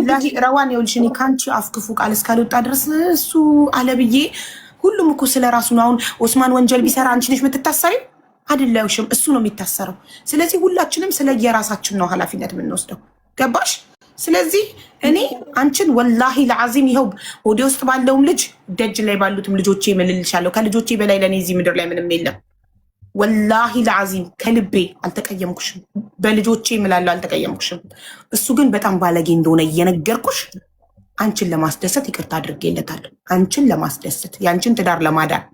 ረዋን ይኸውልሽ፣ እኔ ከአንቺ አፍክፉ ቃል እስካልወጣ ድረስ እሱ አለብዬ ሁሉም እኮ ስለ ራሱ ነው። አሁን ኦስማን ወንጀል ቢሰራ አንቺ ነሽ የምትታሰሪው አይደለሽም፣ እሱ ነው የሚታሰረው። ስለዚህ ሁላችንም ስለ የራሳችን ነው ኃላፊነት የምንወስደው። ገባሽ? ስለዚህ እኔ አንቺን ወላሂ ለዓዚም ይኸው ወዲ ውስጥ ባለውም ልጅ ደጅ ላይ ባሉትም ልጆቼ እምልልሻለሁ። ከልጆቼ በላይ ለእኔ እዚህ ምድር ላይ ምንም የለም። ወላሂ ለዓዚም ከልቤ አልተቀየምኩሽም። በልጆቼ እምላለሁ አልተቀየምኩሽም። እሱ ግን በጣም ባለጌ እንደሆነ እየነገርኩሽ አንቺን ለማስደሰት ይቅርታ አድርጌለታለሁ። አንቺን ለማስደሰት የአንቺን ትዳር ለማዳን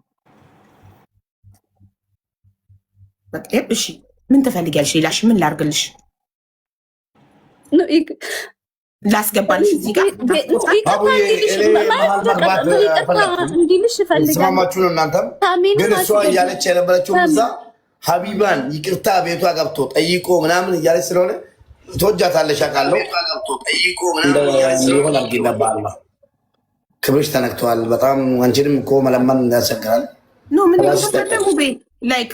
እሺ ምን ትፈልጊያለሽ? ሌላሽ ምን ላርግልሽ? ላስገባልሽ እዚህ ጋር እንዲልሽ ስማማችሁ ነው እናንተም። ግን እሷ እያለች የነበረችው እዛ ሀቢባን ይቅርታ ቤቷ ገብቶ ጠይቆ ምናምን እያለች ስለሆነ ትወጃታለሽ አውቃለሁ። ሊሆን አልገባል። ክብርሽ ተነክተዋል በጣም። አንቺንም እኮ መለመን ያስቸግራል። ኖ ምን ተደጉ ላይክ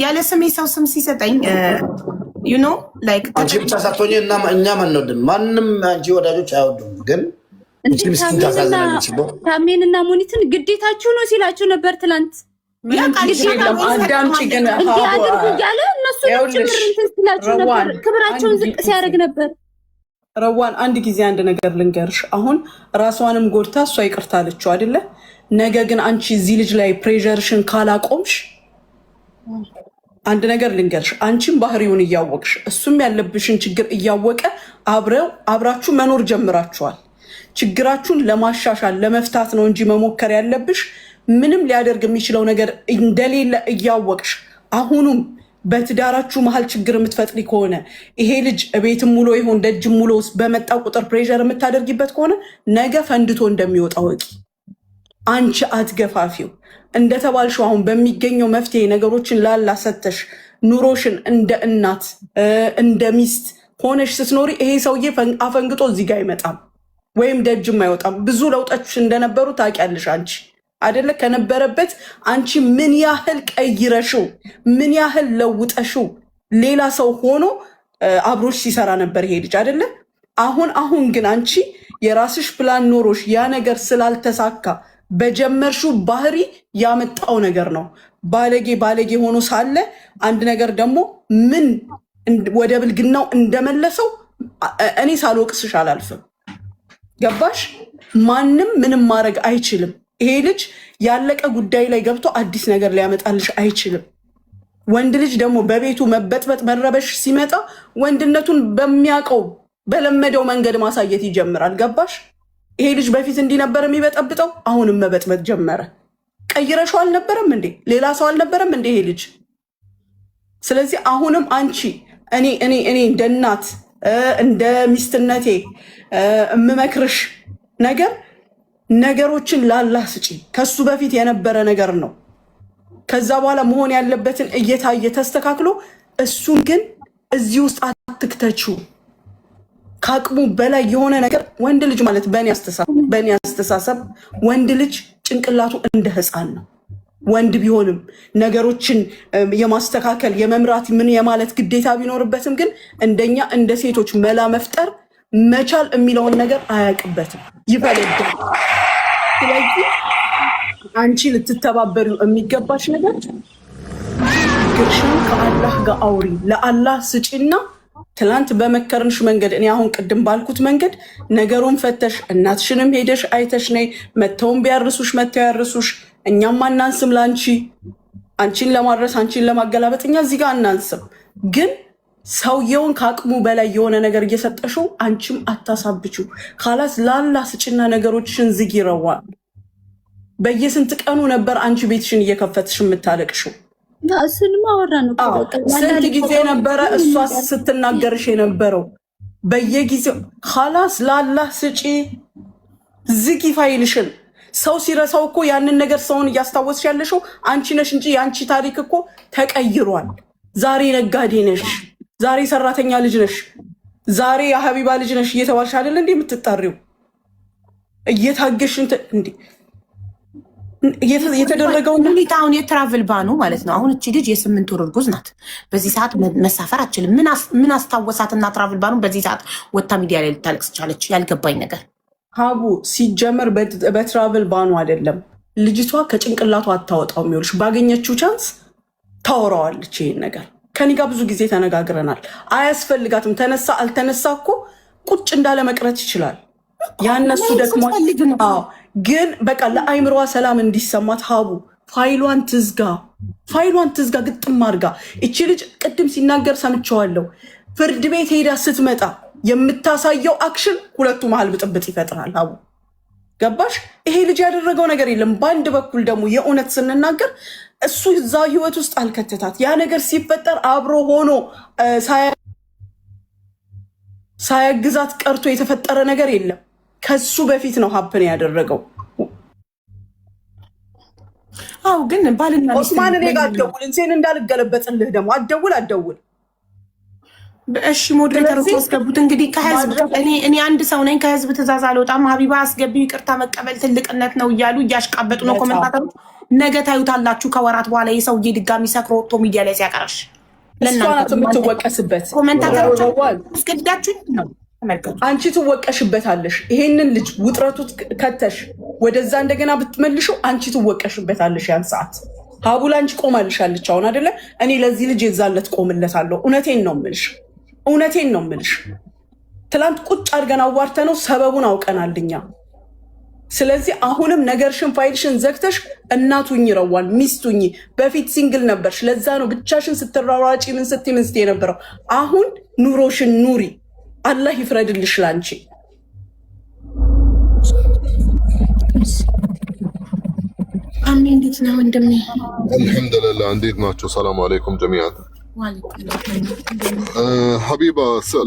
ያለ ስሜ ሰው ስም ሲሰጠኝ ዩ ኖ ላይክ አንቺ ብቻ ሳትሆኚ እና እኛም አንወድም። ማንም አንቺ ወዳጆች አይወዱም። ግን አንቺ ምስኪን ታሳዝናለች። ታሜንና ሙኒትን ግዴታችሁ ነው ሲላችሁ ነበር ትላንት። አዳምጪ ግን አድርጉ እያለ እነሱ ጭምር እንትን ሲላችሁ ነበር። ክብራቸውን ዝቅ ሲያደርግ ነበር። ረዋን አንድ ጊዜ አንድ ነገር ልንገርሽ። አሁን ራሷንም ጎድታ እሷ ይቅርታ አለችው አይደለ? ነገ ግን አንቺ እዚህ ልጅ ላይ ፕሬዠርሽን ካላቆምሽ አንድ ነገር ልንገርሽ። አንቺም ባህሪውን እያወቅሽ እሱም ያለብሽን ችግር እያወቀ አብራችሁ መኖር ጀምራችኋል። ችግራችሁን ለማሻሻል ለመፍታት ነው እንጂ መሞከር ያለብሽ ምንም ሊያደርግ የሚችለው ነገር እንደሌለ እያወቅሽ አሁኑም በትዳራችሁ መሀል ችግር የምትፈጥሪ ከሆነ ይሄ ልጅ ቤትም ሙሉ ይሆን ደጅም ሙሉ በመጣ ቁጥር ፕሬዠር የምታደርጊበት ከሆነ ነገ ፈንድቶ እንደሚወጣ ወቂ። አንቺ አትገፋፊው። እንደተባልሽው አሁን በሚገኘው መፍትሄ ነገሮችን ላላ ሰተሽ ኑሮሽን እንደ እናት እንደ ሚስት ሆነሽ ስትኖሪ ይሄ ሰውዬ አፈንግጦ እዚህ ጋር አይመጣም ወይም ደጅም አይወጣም። ብዙ ለውጦች እንደነበሩ ታውቂያለሽ አንቺ አይደለ? ከነበረበት አንቺ ምን ያህል ቀይረሽው ምን ያህል ለውጠሽው ሌላ ሰው ሆኖ አብሮሽ ሲሰራ ነበር ይሄ ልጅ አይደለ? አሁን ግን አንቺ የራስሽ ፕላን ኖሮሽ ያ ነገር ስላልተሳካ በጀመርሽው ባህሪ ያመጣው ነገር ነው። ባለጌ ሆኖ ሳለ አንድ ነገር ደግሞ ምን ወደ ብልግናው እንደመለሰው እኔ ሳልወቅስሽ አላልፍም። ገባሽ? ማንም ምንም ማድረግ አይችልም። ይሄ ልጅ ያለቀ ጉዳይ ላይ ገብቶ አዲስ ነገር ሊያመጣልሽ አይችልም። ወንድ ልጅ ደግሞ በቤቱ መበጥበጥ መረበሽ ሲመጣ ወንድነቱን በሚያውቀው በለመደው መንገድ ማሳየት ይጀምራል። ገባሽ? ይሄ ልጅ በፊት እንዲህ ነበር የሚበጠብጠው፣ አሁንም መበጥበጥ ጀመረ። ቀይረሽው አልነበረም እንዴ? ሌላ ሰው አልነበረም እንዴ ይሄ ልጅ? ስለዚህ አሁንም አንቺ እኔ እንደ እናት እንደ ሚስትነቴ የምመክርሽ ነገሮችን ላላህ ስጪ። ከሱ በፊት የነበረ ነገር ነው። ከዛ በኋላ መሆን ያለበትን እየታየ ተስተካክሎ፣ እሱን ግን እዚህ ውስጥ አትክተችው። ከአቅሙ በላይ የሆነ ነገር ወንድ ልጅ ማለት በእኔ አስተሳሰብ ወንድ ልጅ ጭንቅላቱ እንደ ሕፃን ነው። ወንድ ቢሆንም ነገሮችን የማስተካከል የመምራት ምን የማለት ግዴታ ቢኖርበትም ግን እንደኛ እንደ ሴቶች መላ መፍጠር መቻል የሚለውን ነገር አያውቅበትም፣ ይፈልጋል። ስለዚህ አንቺ ልትተባበሪው የሚገባሽ ነገር ግርሽን ከአላህ ጋር አውሪ፣ ለአላህ ስጪና ትላንት በመከርንሽ መንገድ እኔ አሁን ቅድም ባልኩት መንገድ ነገሩን ፈተሽ እናትሽንም ሄደሽ አይተሽ ነይ። መተውን ቢያርሱሽ መተው ያርሱሽ። እኛም አናንስም ለአንቺ አንቺን ለማድረስ አንቺን ለማገላበጥ እኛ እዚህ ጋር አናንስም። ግን ሰውየውን ከአቅሙ በላይ የሆነ ነገር እየሰጠሽው አንቺም አታሳብችው። ካላስ ላላ ስጭና ነገሮችሽን ዝግ ይረዋል። በየስንት ቀኑ ነበር አንቺ ቤትሽን እየከፈትሽ የምታለቅሽው? እሱንማ አወራን እኮ ስንት ጊዜ ነበረ እሷ ስትናገርሽ የነበረው? በየጊዜው ካላስ ላላህ ስጪ፣ ዝጊ ፋይልሽን። ሰው ሲረሳው እኮ ያንን ነገር ሰውን እያስታወስሽ ያለሽው አንቺ ነሽ እንጂ የአንቺ ታሪክ እኮ ተቀይሯል። ዛሬ ነጋዴ ነሽ፣ ዛሬ ሰራተኛ ልጅ ነሽ፣ ዛሬ የሀቢባ ልጅ ነሽ እየተባልሽ አይደለ እንዴ የምትጠሪው? እየታገሽ እንዴ የተደረገው አሁን የትራቭል ባኑ ማለት ነው። አሁን እቺ ልጅ የ8 ወር እርጉዝ ናት። በዚህ ሰዓት መሳፈር አችልም። ምን አስታወሳትና ትራቭል ባኑ በዚህ ሰዓት ወታ ሚዲያ ላይ ልታለቅስ ቻለች? ያልገባኝ ነገር ሀቡ ሲጀመር በትራቭል ባኑ አይደለም ልጅቷ ከጭንቅላቷ አታወጣው የሚሆንሽ ባገኘችው ቻንስ ታወራዋለች። ይሄን ነገር ከኔ ጋር ብዙ ጊዜ ተነጋግረናል። አያስፈልጋትም። ተነሳ አልተነሳ እኮ ቁጭ እንዳለ መቅረት ይችላል። ያነሱ ደግሞ ግን በቃ ለአይምሯ ሰላም እንዲሰማት ሀቡ ፋይሏን ትዝጋ ግጥም አድርጋ። እቺ ልጅ ቅድም ሲናገር ሰምቸዋለሁ። ፍርድ ቤት ሄዳ ስትመጣ የምታሳየው አክሽን ሁለቱ መሀል ብጥብጥ ይፈጥራል። ሀቡ ገባሽ? ይሄ ልጅ ያደረገው ነገር የለም። በአንድ በኩል ደግሞ የእውነት ስንናገር እሱ እዛ ህይወት ውስጥ አልከተታት። ያ ነገር ሲፈጠር አብሮ ሆኖ ሳያግዛት ቀርቶ የተፈጠረ ነገር የለም። ከሱ በፊት ነው ሀፕን ያደረገው። አው ግን ባልና ኦስማን እኔ ጋር አትደውል፣ እንሴን እንዳልገለበጥልህ ደግሞ አትደውል። እሺ ሞዴሬተሮች አስገቡት። እንግዲህ ከህዝብ እኔ አንድ ሰው ነኝ፣ ከህዝብ ትእዛዝ አልወጣም። ሀቢባ አስገቢው፣ ይቅርታ መቀበል ትልቅነት ነው እያሉ እያሽቃበጡ ነው ኮሜንታተሮች። ነገ ታዩታላችሁ ከወራት በኋላ የሰውዬ ድጋሚ ሰክሮ ወጥቶ ሚዲያ ላይ ሲያቀርሽ ለእናንተ የምትወቀስበት ኮሜንታተሮች አስገድዳችሁ ነው። አንቺ ትወቀሽበታለሽ። ይሄንን ልጅ ውጥረቱ ከተሽ ወደዛ እንደገና ብትመልሹ አንቺ ትወቀሽበታለሽ። ያን ሰዓት ሀቡላ አንቺ ቆማልሻለች። አሁን አይደለ እኔ ለዚህ ልጅ የዛለት ቆምለታለሁ። እውነቴን ነው የምልሽ። ትላንት ቁጭ አድርገን አዋርተ ነው ሰበቡን አውቀናል እኛ። ስለዚህ አሁንም ነገርሽን ፋይልሽን ዘግተሽ እናቱኝ ይረዋል ሚስቱኝ። በፊት ሲንግል ነበርሽ፣ ለዛ ነው ብቻሽን ስትራራጪ ምን ስትይ የነበረው። አሁን ኑሮሽን ኑሪ። አላህ ይፍረድልሽ ላንቺ። አሜን። እንዴት ነው ወንድሜ? አልሐምዱሊላህ። እንዴት ናቸው? ሰላም አለይኩም ጀሚዓን። ሀቢባ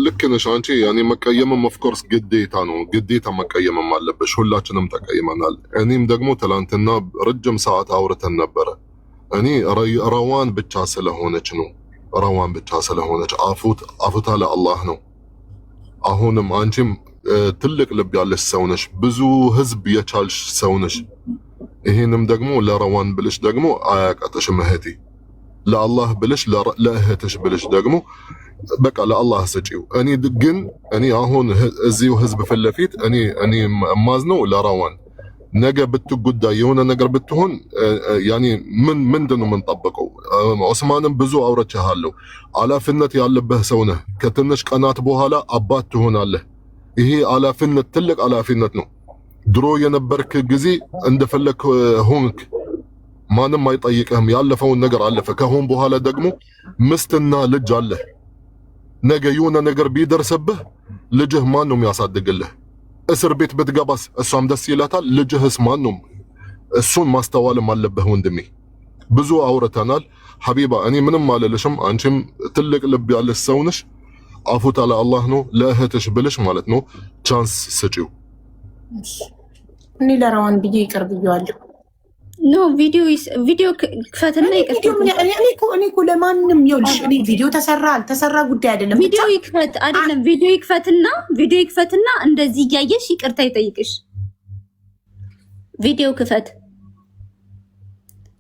ልክ ነሽ አንቺ። ያኔ መቀየምም ኦፍኮርስ ግዴታ ነው፣ ግዴታ መቀየምም አለብሽ። ሁላችንም ተቀይመናል። እኔም ደግሞ ትላንትና ረጅም ሰዓት አውርተን ነበረ። እኔ ረዋን ብቻ ስለሆነች ነው፣ ረዋን ብቻ ስለሆነች አፉታ ለአላህ ነው። አሁንም አንቺም ትልቅ ልብ ያለሽ ሰው ነሽ፣ ብዙ ህዝብ የቻልሽ ሰው ነሽ። ይሄንም ደግሞ ለረዋን ብልሽ ደግሞ አያቀጥሽም እህቴ። ለአላህ ብልሽ ለእህትሽ ብልሽ ደግሞ በቃ ለአላህ ስጪው። እኔ አሁን እዚሁ ህዝብ ፊት ለፊት እኔ ማዝነው ለረዋን። ነገ ብትጎዳ የሆነ ነገር ብትሆን ያኔ ምንድን ነው የምንጠብቀው? ዑስማንም ብዙ አውርቼሃለሁ። ኃላፊነት ያለብህ ሰው ነህ። ከትንሽ ቀናት በኋላ አባት ትሆናለህ። ይሄ ኃላፊነት ትልቅ ኃላፊነት ነው። ድሮ የነበርክ ጊዜ እንደፈለክ ሆንክ፣ ማንም አይጠይቅህም። ያለፈውን ነገር አለፈ። ከሆን በኋላ ደግሞ ምስትና ልጅ አለህ። ነገ የሆነ ነገር ቢደርስብህ ልጅህ ማን ነው የሚያሳድግልህ? እስር ቤት ብትገባስ እሷም ደስ ይላታል። ልጅህስ ማን ነው? እሱን ማስተዋልም አለብህ ወንድሜ። ብዙ አውርተናል ሀቢባ። እኔ ምንም አልልሽም። አንቺም ትልቅ ልብ ያለሽ ሰው ነሽ። አፉታ ለአላህ ነው። ለእህትሽ ብልሽ ማለት ነው ቻንስ ስጪው። እኔ ለረዋን ብዬ ይቅር ብዬዋለሁ። ኖ ቪዲዮ ክፈትና ይቅርታ። እኔ እኮ ለማንም ይኸውልሽ፣ እኔ ቪዲዮ ተሰራ አልተሰራ ጉዳይ አይደለም። ቪዲዮ ይክፈት አይደለም፣ ቪዲዮ ይክፈትና እንደዚህ እያየሽ ይቅርታ ይጠይቅሽ። ቪዲዮ ክፈት።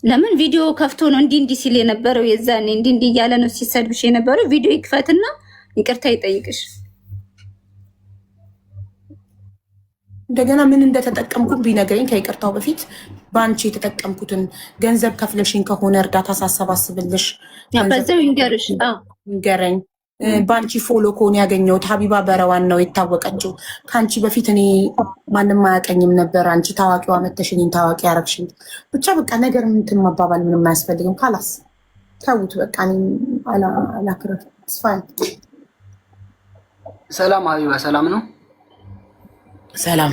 ለምን ቪዲዮ ከፍቶ ነው እንዲህ ሲል የነበረው? የዛኔ እንዲህ እያለ ነው ሲሰድብሽ የነበረው። ቪዲዮ ይክፈትና ይቅርታ ይጠይቅሽ። እንደገና ምን እንደተጠቀምኩት ቢነገረኝ ከይቅርታው በፊት በአንቺ የተጠቀምኩትን ገንዘብ ከፍለሽኝ ከሆነ እርዳታ ሳሰባስብልሽ በዛው ይንገረኝ። በአንቺ ፎሎ ከሆነ ያገኘሁት ሀቢባ በረዋን ነው የታወቀችው። ከአንቺ በፊት እኔ ማንም አያውቀኝም ነበር። አንቺ ታዋቂዋ መተሽ እኔን ታዋቂ ያረግሽኝ። በቃ ነገር ምንትን መባባል ምንም አያስፈልግም። ካላስ ተውት በቃ። አላክረት ስፋይ። ሰላም ሀቢባ፣ ሰላም ነው? ሰላም፣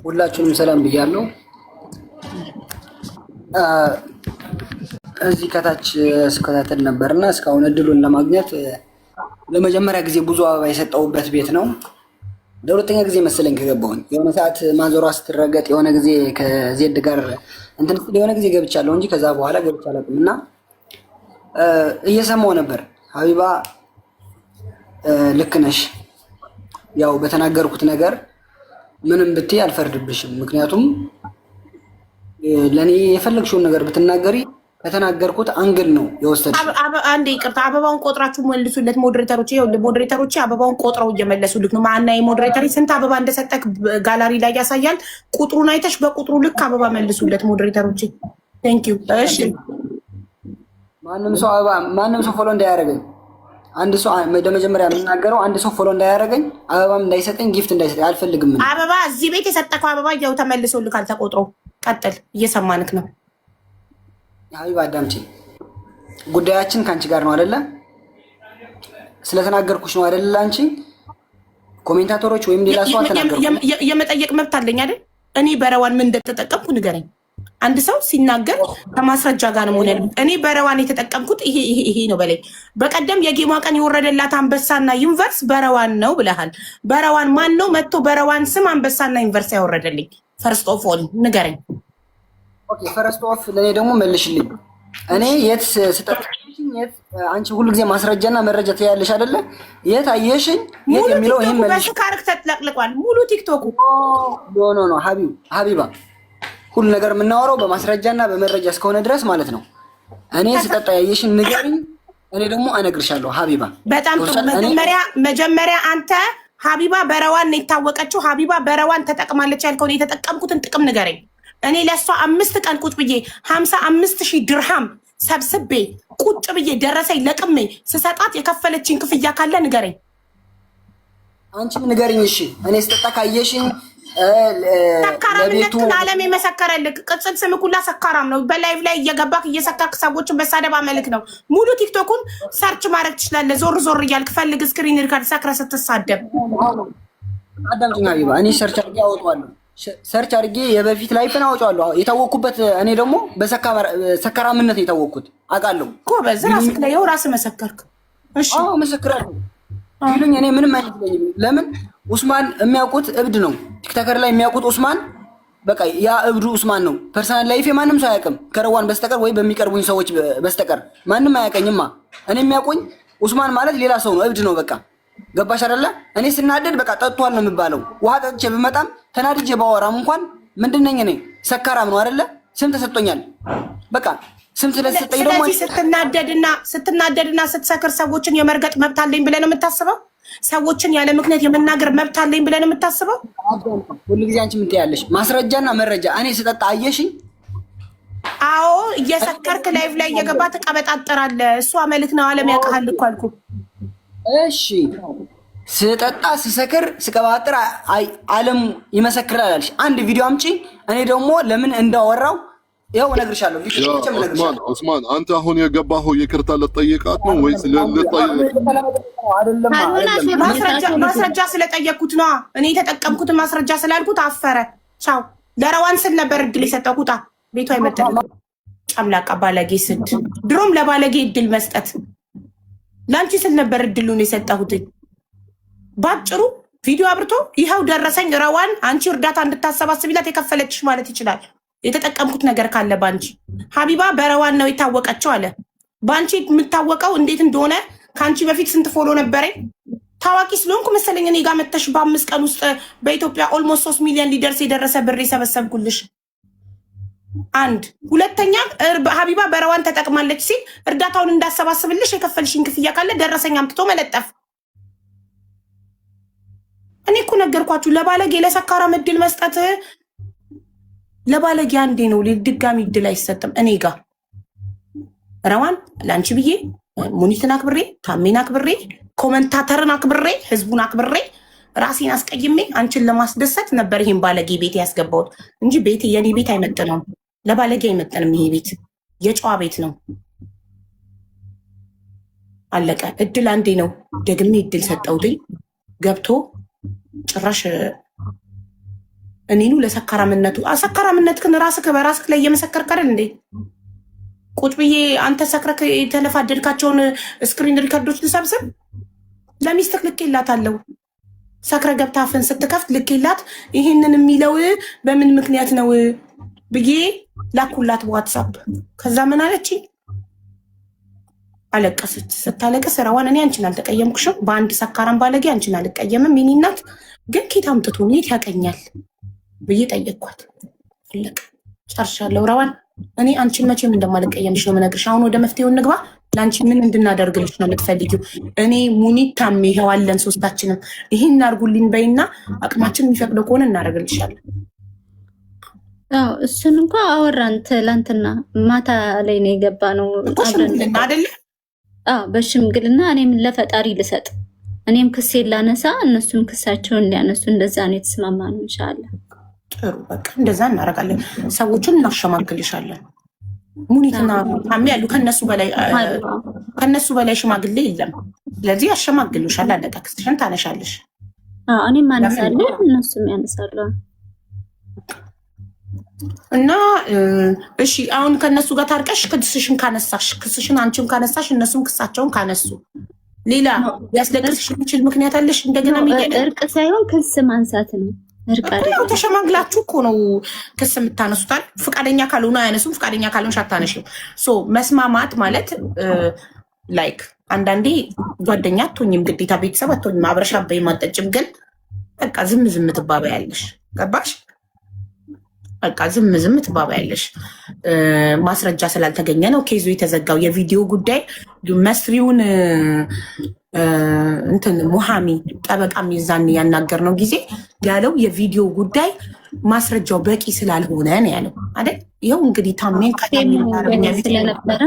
ሁላችሁንም ሰላም ብያለሁ። እዚህ ከታች ስከታተል ነበርና እስካሁን እድሉን ለማግኘት ለመጀመሪያ ጊዜ ብዙ አበባ የሰጠሁበት ቤት ነው። ለሁለተኛ ጊዜ መሰለኝ ከገባሁኝ። የሆነ ሰዓት ማንዘሯ ስትረገጥ የሆነ ጊዜ ከዜድ ጋር እንትን የሆነ ጊዜ ገብቻለሁ እንጂ ከዛ በኋላ ገብቻ አላውቅም። እና እየሰማሁ ነበር። ሀቢባ ልክ ነሽ። ያው በተናገርኩት ነገር ምንም ብትይ አልፈርድብሽም። ምክንያቱም ለኔ የፈለግሽውን ነገር ብትናገሪ ከተናገርኩት አንግል ነው የወሰድሽ። አንዴ ይቅርታ፣ አበባውን ቆጥራችሁ መልሱለት ሞዴሬተሮች። ይኸውልህ ሞዴሬተሮች አበባውን ቆጥረው እየመለሱልክ ነው። ማናይ ሞዴሬተር ስንት አበባ እንደሰጠክ ጋላሪ ላይ ያሳያል። ቁጥሩን አይተሽ በቁጥሩ ልክ አበባ መልሱለት ሞዴሬተሮች። ቴንክ ዩ። እሺ ማንም ሰው ፎሎ እንዳያደርገኝ አንድ ሰው መጀመሪያ የምናገረው አንድ ሰው ፎሎ እንዳያደርገኝ አበባም እንዳይሰጠኝ ጊፍት እንዳይሰጠኝ አልፈልግም። አበባ እዚህ ቤት የሰጠከው አበባ ያው ተመልሶልካል ተቆጥሮ። ቀጥል፣ እየሰማንክ ነው። ሀቢባ አዳምጪ። ጉዳያችን ከአንቺ ጋር ነው አይደለ? ስለተናገርኩሽ ነው አይደለ? አንቺ ኮሜንታተሮች ወይም ሌላ ሰው አልተናገርኩም። የመጠየቅ መብት አለኝ አይደል? እኔ በረዋን ምን እንደተጠቀምኩ ንገረኝ። አንድ ሰው ሲናገር ከማስረጃ ጋር ነው ሆነል። እኔ በረዋን የተጠቀምኩት ይሄ ነው በላይ። በቀደም የጌሟ ቀን የወረደላት አንበሳና ዩኒቨርስ በረዋን ነው ብለሃል። በረዋን ማን ነው መጥቶ በረዋን ስም አንበሳና ዩኒቨርስ ያወረደልኝ? ፈርስት ኦፍ ኦል ንገረኝ። ኦኬ ፈርስት ኦፍ ለኔ ደግሞ መልሽልኝ። እኔ የት ስጠቅሽኝ የት አንቺ ሁሉ ጊዜ ማስረጃና መረጃ ትያለሽ አይደለ? የት አየሽኝ? የት የሚለው ይሄን መልሽ። በስካርክ ተጥለቅልቋል ሙሉ ቲክቶኩ። ኖ ሀቢባ ሁሉ ነገር የምናወራው በማስረጃና በመረጃ እስከሆነ ድረስ ማለት ነው። እኔ ስጠጣ ያየሽን ንገሪኝ፣ እኔ ደግሞ እነግርሻለሁ። ሀቢባ በጣም መጀመሪያ አንተ ሀቢባ በረዋን ነው የታወቀችው። ሀቢባ በረዋን ተጠቅማለች ያልከውን የተጠቀምኩትን ጥቅም ንገረኝ። እኔ ለእሷ 5 ቀን ቁጭ ብዬ 55,000 ድርሃም ሰብስቤ ቁጭ ብዬ ደረሰኝ ለቅሜ ስሰጣት የከፈለችኝ ክፍያ ካለ ንገረኝ። አንቺም ንገሪኝ። እሺ እኔ ስጠጣ ካየሽኝ ሰካራምነትን ዓለም የመሰከረልክ ቅጽል ስም ሁላ ሰካራም ነው። በላይቭ ላይ እየገባክ እየሰከርክ ሰዎችን በሳደባ መልክ ነው። ሙሉ ቲክቶኩን ሰርች ማድረግ ትችላለህ። ዞር ዞር እያልክ ፈልግ። ስክሪን ሪካርድ ሰክረ ስትሳደብ አዳምጪኝ ሀቢባ። እኔ ሰርች አድርጌ አወጣዋለሁ። ሰርች አድርጌ የበፊት ላይፍን አወጣዋለሁ። የታወቅኩበት እኔ ደግሞ በሰካራምነት የታወቅኩት አውቃለሁ። ጎበዝ፣ ራስህ ላይ ራስህ መሰከርክ። እሺ መሰክራለሁ ይሉኝ እኔ ምንም አይመስለኝም። ለምን ኡስማን የሚያውቁት እብድ ነው። ቲክቶከር ላይ የሚያውቁት ኡስማን በቃ ያ እብዱ ኡስማን ነው። ፐርሰናል ላይፌ ማንም ሰው አያውቅም ከረዋን በስተቀር ወይ በሚቀርቡኝ ሰዎች በስተቀር ማንም አያውቀኝማ። እኔ የሚያውቁኝ ኡስማን ማለት ሌላ ሰው ነው፣ እብድ ነው። በቃ ገባሽ አይደለ? እኔ ስናደድ በቃ ጠጥቷል ነው የሚባለው። ውሃ ጠጥቼ ብመጣም ተናድጄ ባወራም እንኳን ምንድነኝ እኔ ሰካራም ነው አይደለ? ስም ተሰጥቶኛል። በቃ ስም ስለተሰጠኝ ደግሞ ስትናደድና ስትሰክር ሰዎችን የመርገጥ መብት አለኝ ብለህ ነው የምታስበው? ሰዎችን ያለ ምክንያት የመናገር መብት አለኝ ብለህ ነው የምታስበው? ሁሉ ጊዜ አንቺ ምን ትያለሽ? ማስረጃና መረጃ። እኔ ስጠጣ አየሽኝ? አዎ እየሰከርክ ላይቭ ላይ እየገባ ትቀበጣጠራለህ። እሷ መልክ ነው፣ ዓለም ያውቃል እኮ አልኩ። እሺ ስጠጣ ስሰክር ስቀባጥር ዓለም ይመሰክራል አልሽ። አንድ ቪዲዮ አምጪ። እኔ ደግሞ ለምን እንዳወራው ያው እነግርሻለሁ። ኡስማን አንተ አሁን የገባኸው ይቅርታ ልጠይቃት ነው ወይስ ማስረጃ ስለጠየቅኩት ነው። እኔ የተጠቀምኩትን ማስረጃ ስላልኩት አፈረ። ቻው። ለረዋን ስል ነበር እድል የሰጠው። ቁጣ ቤቷ አይመጣም። ጨምላቃ ባለጌ ስድ። ድሮም ለባለጌ እድል መስጠት ለአንቺ ስል ነበር እድሉን የሰጠሁት። ባጭሩ ቪዲዮ አብርቶ ይኸው ደረሰኝ። ረዋን አንቺ እርዳታ እንድታሰባስቢላት የከፈለችሽ ማለት ይችላል። የተጠቀምኩት ነገር ካለ ባንቺ ሀቢባ በረዋን ነው የታወቀችው አለ። ባንቺ የምታወቀው እንዴት እንደሆነ ከአንቺ በፊት ስንት ፎሎ ነበረኝ? ታዋቂ ስለሆንኩ መሰለኝ እኔ ጋር መተሽ በ5 ቀን ውስጥ በኢትዮጵያ ኦልሞስት 3 ሚሊዮን ሊደርስ የደረሰ ብር የሰበሰብኩልሽ። አንድ ሁለተኛ ሀቢባ በረዋን ተጠቅማለች ሲል እርዳታውን እንዳሰባስብልሽ የከፈልሽኝ ክፍያ ካለ ደረሰኝ አምጥቶ መለጠፍ። እኔ እኮ ነገርኳችሁ። ለባለጌ ለሰካራም እድል መስጠት ለባለጌ አንዴ ነው፣ ድጋሚ እድል አይሰጥም። እኔ ጋር ረዋን ለአንቺ ብዬ ሙኒትን አክብሬ ታሜን አክብሬ ኮመንታተርን አክብሬ ህዝቡን አክብሬ ራሴን አስቀይሜ አንቺን ለማስደሰት ነበር ይሄን ባለጌ ቤት ያስገባሁት እንጂ ቤቴ የኔ ቤት አይመጥነውም። ለባለጌ አይመጥንም። ይሄ ቤት የጨዋ ቤት ነው። አለቀ። እድል አንዴ ነው። ደግሜ እድል ሰጠውትኝ ገብቶ ጭራሽ እኔኑ ለሰካራምነቱ ሰካራምነትህን ራስህ በራስህ ላይ እየመሰከርክ አይደል እንዴ? ቁጭ ብዬ አንተ ሰክረክ የተለፋደድካቸውን ስክሪን ሪከርዶች ልሰብስብ ለሚስትህ ልኬላታለሁ። ሰክረ ገብታ አፍን ስትከፍት ልኬላት ይሄንን የሚለው በምን ምክንያት ነው ብዬ ላኩላት በዋትሳፕ። ከዛ ምን አለችኝ? አለቀሰች። ስታለቀስ ረዋን እኔ አንቺን አልተቀየምኩሽም፣ በአንድ ሰካራም ባለጌ አንቺን አልቀየምም። የኔ እናት ግን ኬት አምጥቶ የት ያቀኛል ብዬ ጠየቅኳት። አለቀ። ጨርሻለሁ። ረዋን እኔ አንቺን መቼም እንደማልቀየምሽ ነው የምነግርሽ። አሁን ወደ መፍትሄው እንግባ። ለአንቺ ምን እንድናደርግልሽ ነው የምትፈልጊው? እኔ ሙኒት ታሜ ይኸው አለን ሶስታችንም። ይህን እናርጉልኝ በይና አቅማችን የሚፈቅደው ከሆነ እናደርግልሻለን። እሱን እንኳ አወራን ትላንትና ማታ ላይ ነው የገባ ነው አደለ? በሽምግልና እኔም ለፈጣሪ ልሰጥ እኔም ክሴን ላነሳ እነሱም ክሳቸውን ሊያነሱ እንደዛ ነው የተስማማነው። ኢንሻአላህ ጥሩ በቃ እንደዛ እናደርጋለን። ሰዎችን እናሸማግልሻለን። ሙኒትና ታሚ ያሉ ከነሱ በላይ ሽማግሌ የለም። ስለዚህ ያሸማግሉሻል። አለቀ። ክስሽን ታነሻለሽ። እኔም አነሳለሁ እነሱም ያነሳሉ። እና እሺ አሁን ከነሱ ጋር ታርቀሽ ክስሽን አንቺም ካነሳሽ እነሱም ክሳቸውን ካነሱ ሌላ ያስለቅስሽ የሚችል ምክንያት አለሽ? እንደገና እርቅ ሳይሆን ክስ ማንሳት ነው። እርቅ አይደለም። ተሸማግላችሁ እኮ ነው ክስ የምታነሱታል። ፈቃደኛ ካልሆነ አያነሱም። ፈቃደኛ ካልሆንሽ አታነሽም። ሶ መስማማት ማለት ላይክ አንዳንዴ ጓደኛ አትሆኝም፣ ግዴታ ቤተሰብ አትሆኝም። አብረሽ አበይም አትጠጭም፣ ግን በቃ ዝም ትባባያለሽ። ገባሽ? በቃ ዝም ትባባያለሽ። ማስረጃ ስላልተገኘ ነው ኬዙ የተዘጋው። የቪዲዮ ጉዳይ መስሪውን እንትን ሙሃሚ ጠበቃ ሚዛን ያናገርነው ጊዜ ያለው የቪዲዮ ጉዳይ ማስረጃው በቂ ስላልሆነ ነው ያለው አይደል? ይኸው እንግዲህ ታሜን ስለነበረ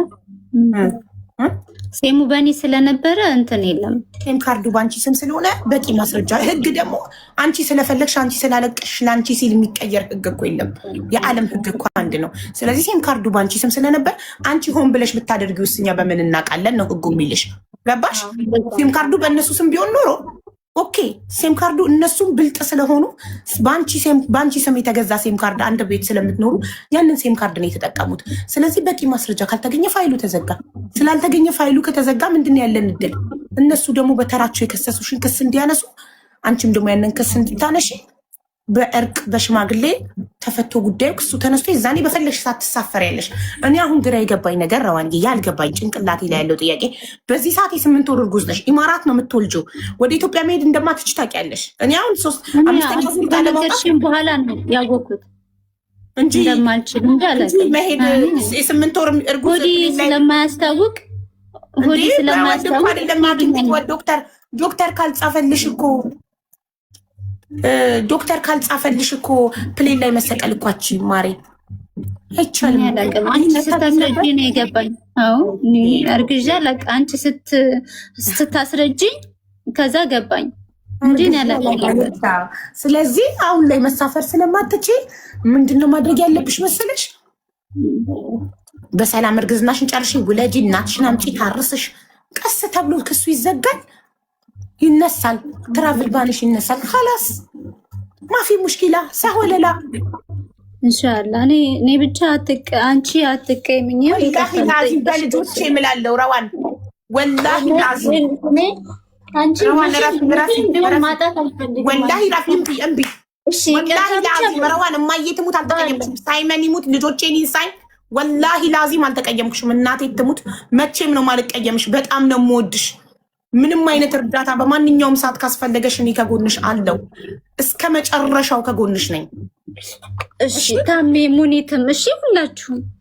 ሴሙ በእኔ ስለነበረ እንትን የለም። ሴም ካርዱ በአንቺ ስም ስለሆነ በቂ ማስረጃ። ህግ ደግሞ አንቺ ስለፈለግሽ አንቺ ስላለቀሽ ለአንቺ ሲል የሚቀየር ህግ እኮ የለም። የዓለም ህግ እኮ አንድ ነው። ስለዚህ ሴም ካርዱ በአንቺ ስም ስለነበር አንቺ ሆን ብለሽ ብታደርጊ ውስኛ በምን እናውቃለን ነው ህጉ የሚልሽ። ገባሽ? ሴም ካርዱ በእነሱ ስም ቢሆን ኖሮ ኦኬ። ሴም ካርዱ እነሱም ብልጥ ስለሆኑ በአንቺ ስም የተገዛ ሴም ካርድ አንድ ቤት ስለምትኖሩ ያንን ሴም ካርድ ነው የተጠቀሙት። ስለዚህ በቂ ማስረጃ ካልተገኘ ፋይሉ ተዘጋ። ስላልተገኘ ፋይሉ ከተዘጋ ምንድን ያለን እድል? እነሱ ደግሞ በተራቸው የከሰሱሽን ክስ እንዲያነሱ፣ አንቺም ደግሞ ያንን ክስ እንድታነሺ በእርቅ በሽማግሌ ተፈቶ ጉዳዩ ክሱ ተነስቶ የዛኔ በፈለግሽ ሰዓት ትሳፈሪያለሽ። እኔ አሁን ግራ የገባኝ ነገር ረዋንጌ ያልገባኝ ጭንቅላቴ ላይ ያለው ጥያቄ በዚህ ሰዓት የ8 ወር እርጉዝ ነሽ፣ ኢማራት ነው የምትወልጂው፣ ወደ ኢትዮጵያ መሄድ እንደማትች ታውቂያለሽ። እኔ አሁን 5ኛ ዙር ካለማውጣት በኋላ ነው ያወቅሁት እንጂ እንደማልችል መሄድ የ8 ወር እርጉዝ ስለማያስታውቅ ዶክተር ካልጻፈልሽ እኮ ፕሌን ላይ መሰቀል እኳች ማሬ አይቻልም። ስታስረጂ ነው የገባኝ። እርግዣ አንቺ ስታስረጂኝ ከዛ ገባኝ እንጂ ስለዚህ አሁን ላይ መሳፈር ስለማትች ምንድነው ማድረግ ያለብሽ መሰለሽ? በሰላም እርግዝናሽን ጨርሽ፣ ውለጂ፣ እናትሽን አምጪ፣ ታርስሽ። ቀስ ተብሎ ክሱ ይዘጋል፣ ይነሳል፣ ትራቭል ባንሽ ይነሳል። خلاص ማፊ ሙሽኪላ ሳወለላ ኢንሻአላህ። እኔ ብቻ አንቺ አትቀይምኝ። ወላሂ በልጆቼ እምላለሁ ረዋን ወላሂ ላዚም አንቺ ማጣት አልፈልግም። ወላሂ ራፊም ቢእምቢ እሺ ወላሂ ላዚም ረዋን ማየትሙት አልተቀየምኩሽም። ሳይመን ይሙት ልጆቼን ይንሳኝ ወላሂ ላዚም አልተቀየምኩሽም። እናቴ ትሙት መቼም ነው ማልቀየምሽ። በጣም ነው የምወድሽ። ምንም አይነት እርዳታ በማንኛውም ሰዓት ካስፈለገሽ እኔ ከጎንሽ አለው። እስከ መጨረሻው ከጎንሽ ነኝ። እሺ ታሜ ሙኒትም እሺ፣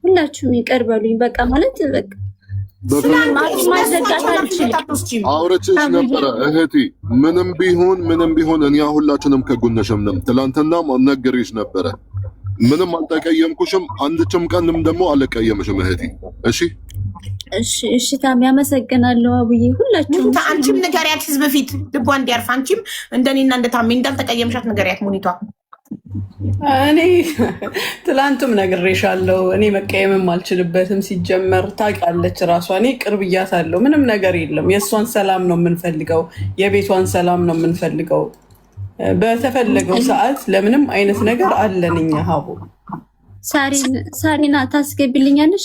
ሁላችሁም ይቀርበሉኝ። በቃ ማለት በቃ አውርቼሽ ነበረ እህቴ። ምንም ቢሆን እኔ ሁላችንም ከጎንሽም ነን። ትላንትናም ነግሬሽ ነበረ። ምንም አልተቀየምኩሽም። አንድችም ቀንም ደግሞ አልቀየምሽም እህቴ። እሺ ታሚ አመሰግናለሁ። አቡዬ ሁላችሁም አንቺም ንገሪያት ህዝብ ፊት ልቧ እንዲያርፍ። አንቺም እንደኔና እንደ ታሚ እንዳልተቀየምሻት ንገሪያት ሙኒቷ። እኔ ትላንቱም ነግሬሻለሁ። እኔ መቀየምም አልችልበትም። ሲጀመር ታውቃለች ራሷ። እኔ ቅርብያታለሁ። ምንም ነገር የለም። የእሷን ሰላም ነው የምንፈልገው፣ የቤቷን ሰላም ነው የምንፈልገው። በተፈለገው ሰዓት ለምንም አይነት ነገር አለን እኛ። ሀቡ ሳሪና ታስገቢልኛለሽ?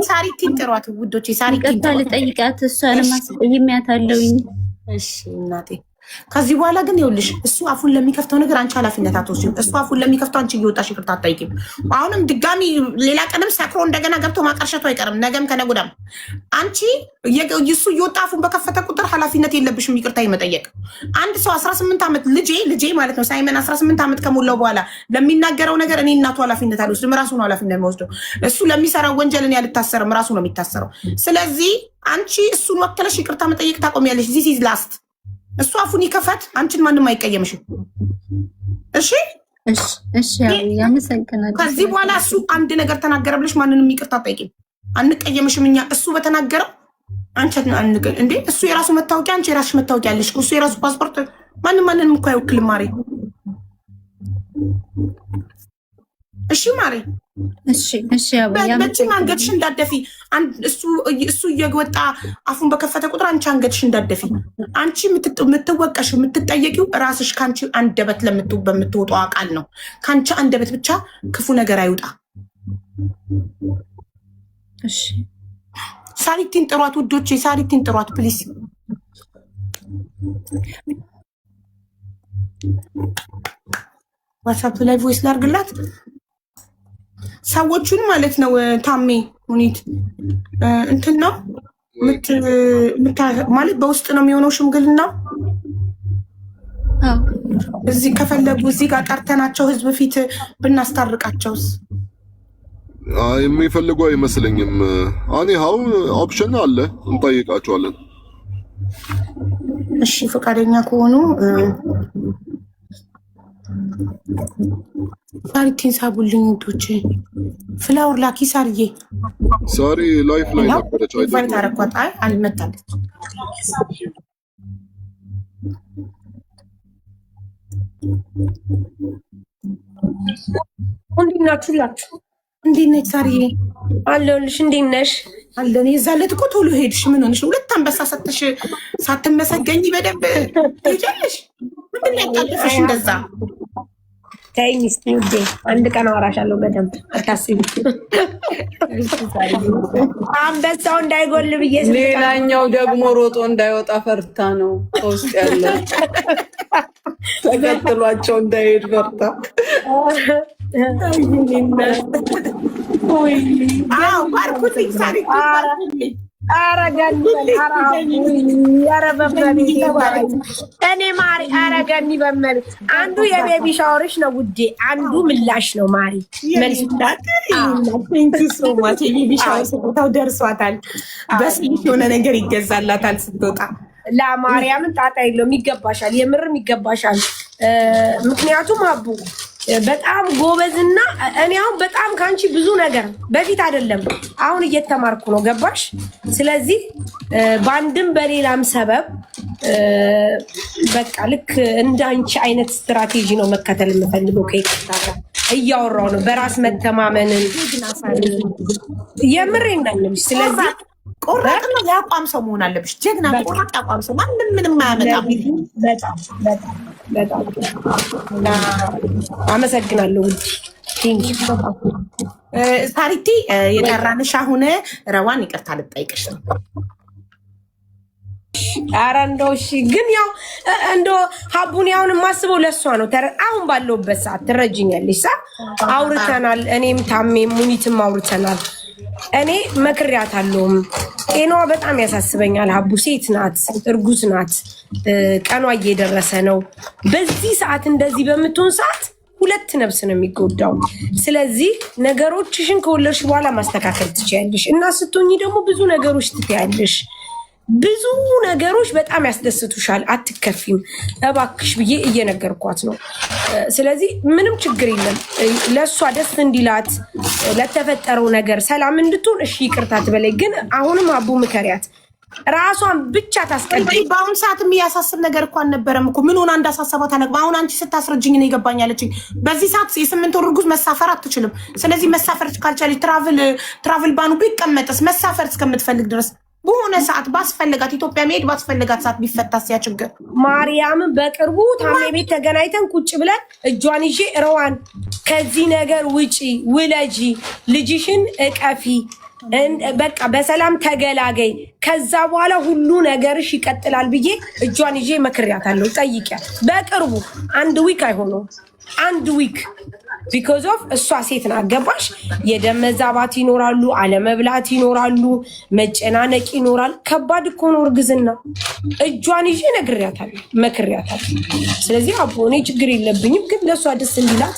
ሳሪቲ ጥሯት ውዶቼ። ሳሪቲ ልጠይቃት፣ እሷንም አስቀይሜያታለሁኝ። እሺ እናቴ። ከዚህ በኋላ ግን ይኸውልሽ እሱ አፉን ለሚከፍተው ነገር አንቺ ኃላፊነት አትወስጂም። እሱ አፉን ለሚከፍተው አንቺ እየወጣሽ ይቅርታ አትጠይቂም። አሁንም ድጋሚ ሌላ ቀንም ሰክሮ እንደገና ገብቶ ማቀርሸቱ አይቀርም። ነገም ከነጉዳም አንቺ እሱ እየወጣ አፉን በከፈተ ቁጥር ኃላፊነት የለብሽም ይቅርታ የመጠየቅ። አንድ ሰው 18 ዓመት ልጄ ማለት ነው ሳይመን 18 ዓመት ከሞላው በኋላ ለሚናገረው ነገር እኔ እናቱ ኃላፊነት አልወስድም። ራሱ ነው ኃላፊነት የሚወስደው። እሱ ለሚሰራው ወንጀል እኔ አልታሰርም፣ ራሱ ነው የሚታሰረው። ስለዚህ አንቺ እሱን ወክለሽ ይቅርታ መጠየቅ ታቆሚያለሽ። ዚስ ኢዝ ላስት። እሱ አፉን ይከፈት፣ አንቺን ማንም አይቀየምሽም። እሺ አመሰግናለሁ። ከዚህ በኋላ እሱ አንድ ነገር ተናገረ ብለሽ ማንንም ይቅርታ ጠይቂም፣ አንቀየምሽም። እኛ እሱ በተናገረው አንቺ አንገል እንዴ እሱ የራሱ መታወቂያ አንቺ የራስሽ መታወቂያ አለሽ። እሱ የራሱ ፓስፖርት ማንንም እኮ አይወክልም ማሬ። እሺ ማሬ እሺ አባዬ በጭም አንገትሽ እንዳደፊ እሱ እየወጣ አፉን በከፈተ ቁጥር አንቺ አንገትሽ እንዳደፊ። አንቺ የምትወቀሽ የምትጠየቂው ራስሽ ካንቺ አንደበት በምትወጣው ቃል ነው። ካንቺ አንደበት ብቻ ክፉ ነገር አይውጣ። እሺ ሳሪቲን ጥሯት ውዶቼ፣ ሳሪቲን ጥሯት ፕሊስ። ዋትስአፕ ላይ ቮይስ ላርግላት ሰዎቹን ማለት ነው። ታሜ ሁኔት እንትን ነው ማለት በውስጥ ነው የሚሆነው ሽምግልና። እዚህ ከፈለጉ እዚህ ጋር ጠርተናቸው ህዝብ ፊት ብናስታርቃቸውስ? የሚፈልጉ አይመስለኝም። ሀው ኦፕሽን አለ፣ እንጠይቃቸዋለን። እሺ ፈቃደኛ ከሆኑ ሳሪቲን ሳቡልኝ ውዶቼ። ፍላወር ላኪ ሳርዬ። ሳሪ ላይፍ ላይ ነበረች አይደል? አረኳት። አይ አልመጣለች። እንዴት ናችሁላችሁ? እንዴት ነሽ ሳርዬ? አለሁልሽ። እንዴት ነሽ? አለን። የዛለት እኮ ቶሎ ሄድሽ። ምን ሆነሽ? ሁለት አንበሳ ሰጥተሽ ሳትመሰገኝ በደንብ ትሄጃለሽ። ምንድን ነው ያጣደፈሽ እንደዛ? ተይኝ እስኪ ውዴ፣ አንድ ቀን አወራሻለሁ በደንብ አታስቢ። አንበሳው እንዳይጎል ብዬ ሌላኛው ደግሞ ሮጦ እንዳይወጣ ፈርታ ነው ውስጥ ያለ ተከትሏቸው እንዳይሄድ ፈርታ። እኔ ማሪ አረገኒ በመል አንዱ የቤቢ ሻወርሽ ነው ውዴ፣ አንዱ ምላሽ ነው ማሪ። የቤቢ ሻወር ስጦታው ደርሷታል። በስልሽ የሆነ ነገር ይገዛላታል ስትወጣ። ለማርያምን ጣጣ የለውም። ይገባሻል፣ የምርም ይገባሻል። ምክንያቱም አቡ በጣም ጎበዝና እኔ አሁን በጣም ከአንቺ ብዙ ነገር በፊት አይደለም አሁን እየተማርኩ ነው። ገባሽ? ስለዚህ በአንድም በሌላም ሰበብ በቃ ልክ እንዳንቺ አይነት ስትራቴጂ ነው መከተል የምፈልገው። ከይቅርታ ጋር እያወራሁ ነው። በራስ መተማመንን የምሬን ነው። ስለዚህ ቆራጥ ነው የአቋም ሰው መሆን አለብሽ። ጀግና ቆራጥ አቋም ሰው ማንም ምንም አያመጣም። በጣም አመሰግናለሁ። ሳሪቲ የጠራንሽ አሁን ረዋን ይቅርታ ልጠይቅሽ ነው። ኧረ እንደው እሺ፣ ግን ያው እንደው ሀቡን ያውን የማስበው ለእሷ ነው። አሁን ባለውበት ሰዓት ትረጅኛለሽ። አውርተናል፣ እኔም ታሜም ሙኒትም አውርተናል። እኔ መክሪያታለሁም። ጤናዋ በጣም ያሳስበኛል። ሀቡ ሴት ናት፣ እርጉዝ ናት፣ ቀኗ እየደረሰ ነው። በዚህ ሰዓት እንደዚህ በምትሆን ሰዓት ሁለት ነፍስ ነው የሚጎዳው። ስለዚህ ነገሮችሽን ከወለድሽ በኋላ ማስተካከል ትችያለሽ እና ስትሆኚ ደግሞ ብዙ ነገሮች ትትያለሽ። ብዙ ነገሮች በጣም ያስደስቱሻል። አትከፊም እባክሽ ብዬ እየነገርኳት ነው። ስለዚህ ምንም ችግር የለም። ለእሷ ደስ እንዲላት ለተፈጠረው ነገር ሰላም እንድትሆን እሺ ይቅርታ ትበለኝ። ግን አሁንም አቡ ምከሪያት፣ ራሷን ብቻ ታስቀድም። በአሁን ሰዓት የሚያሳስብ ነገር እኮ አልነበረም እኮ። ምን ሆና እንዳሳሰባት አነቅ። አሁን አንቺ ስታስረጅኝ ነው ይገባኛለች። በዚህ ሰዓት የ8 ወር እርጉዝ መሳፈር አትችልም። ስለዚህ መሳፈር ካልቻለች ትራቭል ባኑ ቢቀመጥስ መሳፈር እስከምትፈልግ ድረስ በሆነ ሰዓት ባስፈለጋት ኢትዮጵያ መሄድ ባስፈለጋት ሰዓት ቢፈታስ ያ ችግር። ማርያምን በቅርቡ ታሜ ቤት ተገናኝተን ቁጭ ብለን እጇን ይዤ ረዋን ከዚህ ነገር ውጪ፣ ውለጂ፣ ልጅሽን እቀፊ፣ በቃ በሰላም ተገላገይ፣ ከዛ በኋላ ሁሉ ነገርሽ ይቀጥላል ብዬ እጇን ይዤ መክሪያታለሁ። ጠይቂያት። በቅርቡ 1 ዊክ አይሆነውም፣ 1 ዊክ ቢኮዝ ኦፍ እሷ ሴት ናት። ገባሽ? የደም መዛባት ይኖራሉ፣ አለመብላት ይኖራሉ፣ መጨናነቅ ይኖራል። ከባድ እኮ ነው እርግዝና። እጇን ይዤ ነግሬያታለሁ፣ መክሬያታለሁ። ስለዚህ አቦ እኔ ችግር የለብኝም፣ ግን ለእሷ ደስ እንዲላት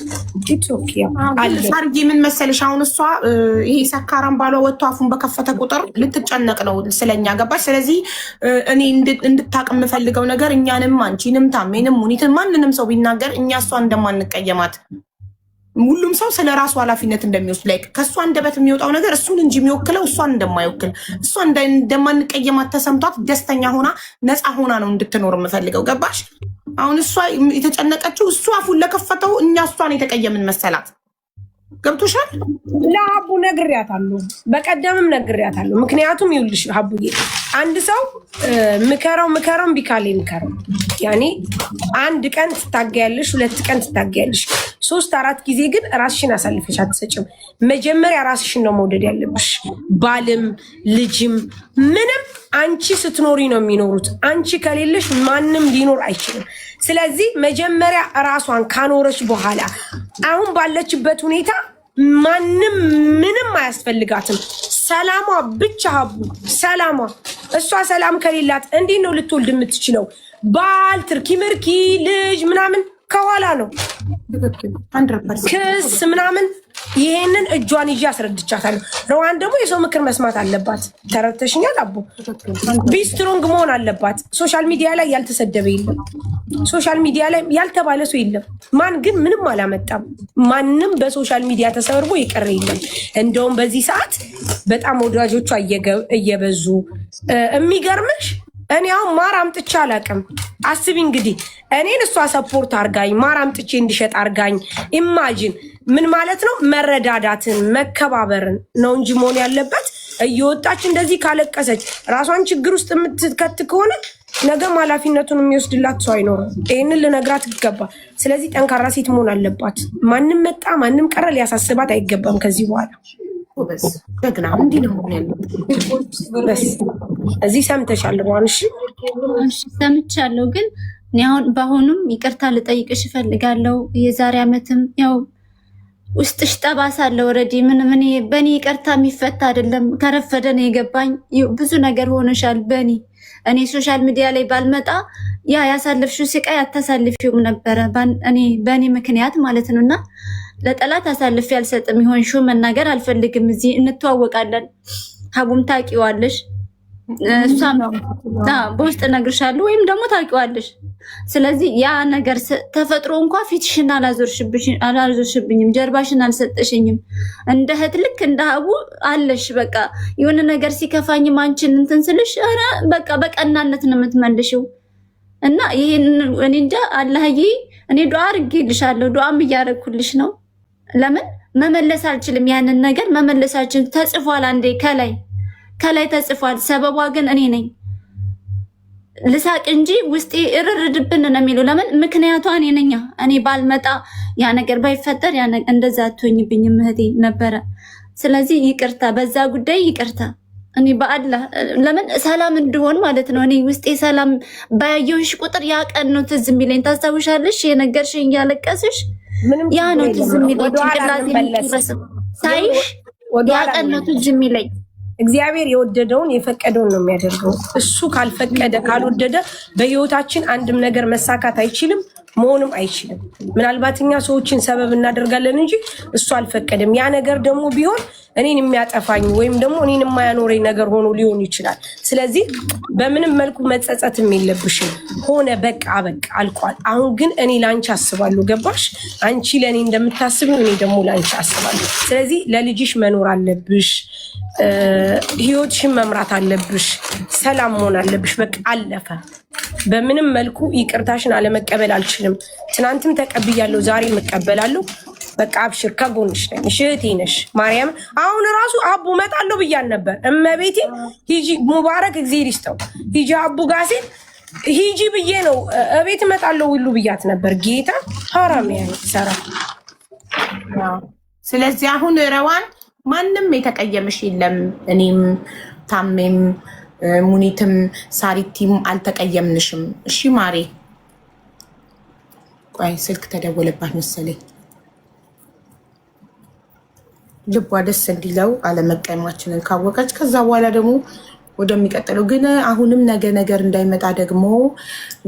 ሳርዬ ምን መሰለሽ፣ አሁን እሷ ይሄ ሰካራም ባሏ ወጥቶ አፉን በከፈተ ቁጥር ልትጨነቅ ነው ስለኛ። ገባሽ? ስለዚህ እኔ እንድታቅ የምፈልገው ነገር እኛንም አንቺንም ታሜንም ሙኒትን ማንንም ሰው ቢናገር እኛ እሷ እንደማንቀየማት ሁሉም ሰው ስለ ራሱ ኃላፊነት እንደሚወስድ ላይ ከእሷ አንደበት የሚወጣው ነገር እሱን እንጂ የሚወክለው እሷን እንደማይወክል እሷ እንደማንቀየማት ተሰምቷት ደስተኛ ሆና ነፃ ሆና ነው እንድትኖር የምፈልገው። ገባሽ? አሁን እሷ የተጨነቀችው እሱ አፉን ለከፈተው እኛ እሷን የተቀየምን መሰላት። ገብቶሻል? ለሀቡ ነግሬያታለሁ፣ በቀደምም ነግሬያታለሁ። ምክንያቱም ይኸውልሽ ሀቡዬ አንድ ሰው ምከረው እምቢ ካለ ምከረው። ያኔ አንድ ቀን ትታገያለሽ፣ 2 ቀን ትታገያለሽ፣ 3-4 ጊዜ ግን ራስሽን አሳልፈሽ አትሰጭም። መጀመሪያ ራስሽን ነው መውደድ ያለብሽ። ባልም ልጅም ምንም አንቺ ስትኖሪ ነው የሚኖሩት። አንቺ ከሌለሽ ማንም ሊኖር አይችልም። ስለዚህ መጀመሪያ ራሷን ካኖረች በኋላ አሁን ባለችበት ሁኔታ ማንም ምንም አያስፈልጋትም። ሰላሟ ብቻ ሀቡ ሰላሟ። እሷ ሰላም ከሌላት እንዴት ነው ልትወልድ የምትችለው? ባል ትርኪ ምርኪ ልጅ ምናምን ከኋላ ነው ክስ ምናምን። ይሄንን እጇን ይዤ አስረድቻታለሁ። ረዋን ደግሞ የሰው ምክር መስማት አለባት። ተረድተሽኛል አቦ? ቢስትሮንግ መሆን አለባት። ሶሻል ሚዲያ ላይ ያልተሰደበ የለም፣ ሶሻል ሚዲያ ላይ ያልተባለ ሰው የለም። ማን ግን ምንም አላመጣም። ማንም በሶሻል ሚዲያ ተሰብርቦ የቀረ የለም። እንደውም በዚህ ሰዓት በጣም ወዳጆቿ እየበዙ የሚገርምሽ እኔ አሁን ማር አምጥቼ አላውቅም። አስቢ እንግዲህ እኔን እሷ ሰፖርት አርጋኝ ማር አምጥቼ እንዲሸጥ አርጋኝ። ኢማጂን ምን ማለት ነው? መረዳዳትን መከባበርን ነው እንጂ መሆን ያለበት። እየወጣች እንደዚህ ካለቀሰች ራሷን ችግር ውስጥ የምትከት ከሆነ ነገም ኃላፊነቱን የሚወስድላት ሰው አይኖርም። ይህንን ልነግራት ይገባል። ስለዚህ ጠንካራ ሴት መሆን አለባት። ማንም መጣ ማንም ቀረ ሊያሳስባት አይገባም ከዚህ በኋላ። ደግና እንዲህ ነው እዚህ ሰምተሻል ሩዋን? እሺ ሰምቻለሁ። ግን አሁን በአሁኑም ይቅርታ ልጠይቅሽ እፈልጋለሁ። የዛሬ ዓመትም ያው ውስጥሽ ጠባሳ አለ። ኦልሬዲ ምንም በእኔ ይቅርታ የሚፈታ አይደለም። ከረፈደ ነው የገባኝ። ብዙ ነገር ሆነሻል እኔ ሶሻል ሚዲያ ላይ ባልመጣ ያሳለፍሽው ስቃይ አታሳልፊውም ነበረ በእኔ ምክንያት ማለት ነው። እና ለጠላት አሳልፌ አልሰጥም። ይሆንሽው መናገር አልፈልግም። እዚህ እንተዋወቃለን። ሀቡም ታውቂዋለሽ፣ እሷም በውስጥ እነግርሻለሁ ወይም ደግሞ ታውቂዋለሽ። ስለዚህ ያ ነገር ተፈጥሮ እንኳ ፊትሽን አላዞርሽብኝም፣ ጀርባሽን አልሰጠሽኝም። እንደ እህት ልክ እንደ ሀቡ አለሽ። በቃ የሆነ ነገር ሲከፋኝም አንቺን እንትን ስልሽ በቃ በቀናነት ነው የምትመልሽው። እና ይሄን እኔ እንጃ አላህዬ፣ እኔ ዱዓ አድርጌልሻለሁ፣ ዱዓም እያደረኩልሽ ነው። ለምን መመለስ አልችልም። ያንን ነገር መመለስ አልችልም። ተጽፏል፣ አንዴ ከላይ ተጽፏል። ሰበቧ ግን እኔ ነኝ። ልሳቅ እንጂ ውስጤ እርርድብን ነው የሚለው። ለምን ምክንያቷ እኔ ነኝ። እኔ ባልመጣ ያ ነገር ባይፈጠር እንደዛ አትሆኝብኝም እህቴ ነበረ። ስለዚህ ይቅርታ፣ በዛ ጉዳይ ይቅርታ። እኔ በአላህ ለምን ሰላም እንድሆን ማለት ነው። እኔ ውስጤ ሰላም ባያየሁሽ ቁጥር ያ ቀን ነው ትዝ የሚለኝ። ታስታውሻለሽ? የነገርሽኝ እያለቀስሽ ያ ነው ትዝ የሚለኝ። ጭንቅላቴ ሳይሽ ያ ቀን ነው ትዝ የሚለኝ። እግዚአብሔር የወደደውን የፈቀደውን ነው የሚያደርገው። እሱ ካልፈቀደ ካልወደደ በህይወታችን አንድም ነገር መሳካት አይችልም፣ መሆንም አይችልም። ምናልባት እኛ ሰዎችን ሰበብ እናደርጋለን እንጂ እሱ አልፈቀደም። ያ ነገር ደግሞ ቢሆን እኔን የሚያጠፋኝ ወይም ደግሞ እኔን የማያኖረኝ ነገር ሆኖ ሊሆን ይችላል። ስለዚህ በምንም መልኩ መጸጸትም የለብሽም። ሆነ በቃ አልቋል። አሁን ግን እኔ ለአንቺ አስባለሁ። ገባሽ? አንቺ ለእኔ እንደምታስቢው እኔ ደግሞ ለአንቺ አስባለሁ። ስለዚህ ለልጅሽ መኖር አለብሽ፣ ህይወትሽን መምራት አለብሽ፣ ሰላም መሆን አለብሽ። በቃ አለፈ። በምንም መልኩ ይቅርታሽን አለመቀበል አልችልም። ትናንትም ተቀብያለሁ፣ ዛሬ እቀበላለሁ። በቃ አብሽር፣ ከጎንሽ ነኝ፣ እህቴ ነሽ። ማርያም አሁን ራሱ አቡ እመጣለሁ ብያን ነበር። እመቤቴ ሂጂ፣ ሙባረክ እግዚአብሔር ይስጠው፣ ሂጂ አቡ ጋር ሲል ሂጂ ብዬ ነው እቤት እመጣለሁ ሁሉ ብያት ነበር። ጌታ ሐራም ሰራ። ስለዚህ አሁን ረዋን ማንም የተቀየምሽ የለም። እኔም ታሜም ሙኒትም ሳሪቲም አልተቀየምንሽም። እሺ ማሬ፣ ቆይ ስልክ ተደወለባት መሰለኝ። ልቧ ደስ እንዲለው አለመቀየማችንን ካወቀች ከዛ በኋላ ደግሞ ወደሚቀጥለው ግን አሁንም ነገ ነገር እንዳይመጣ ደግሞ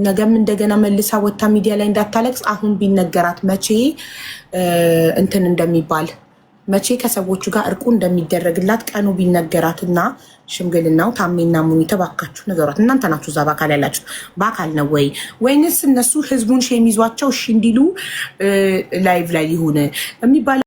ነገም እንደገና መልሳ ወታ ሚዲያ ላይ እንዳታለቅስ አሁን ቢነገራት መቼ እንትን እንደሚባል መቼ ከሰዎቹ ጋር እርቁ እንደሚደረግላት ቀኑ ቢነገራትና ሽምግልናው ታሜና ሙኒ ተባካችሁ ነገሯት። እናንተ ናችሁ እዛ በአካል ያላችሁት። በአካል ነው ወይ ወይንስ እነሱ ህዝቡን ሼም ይዟቸው እሺ እንዲሉ ላይቭ ላይ ይሁን የሚባለው?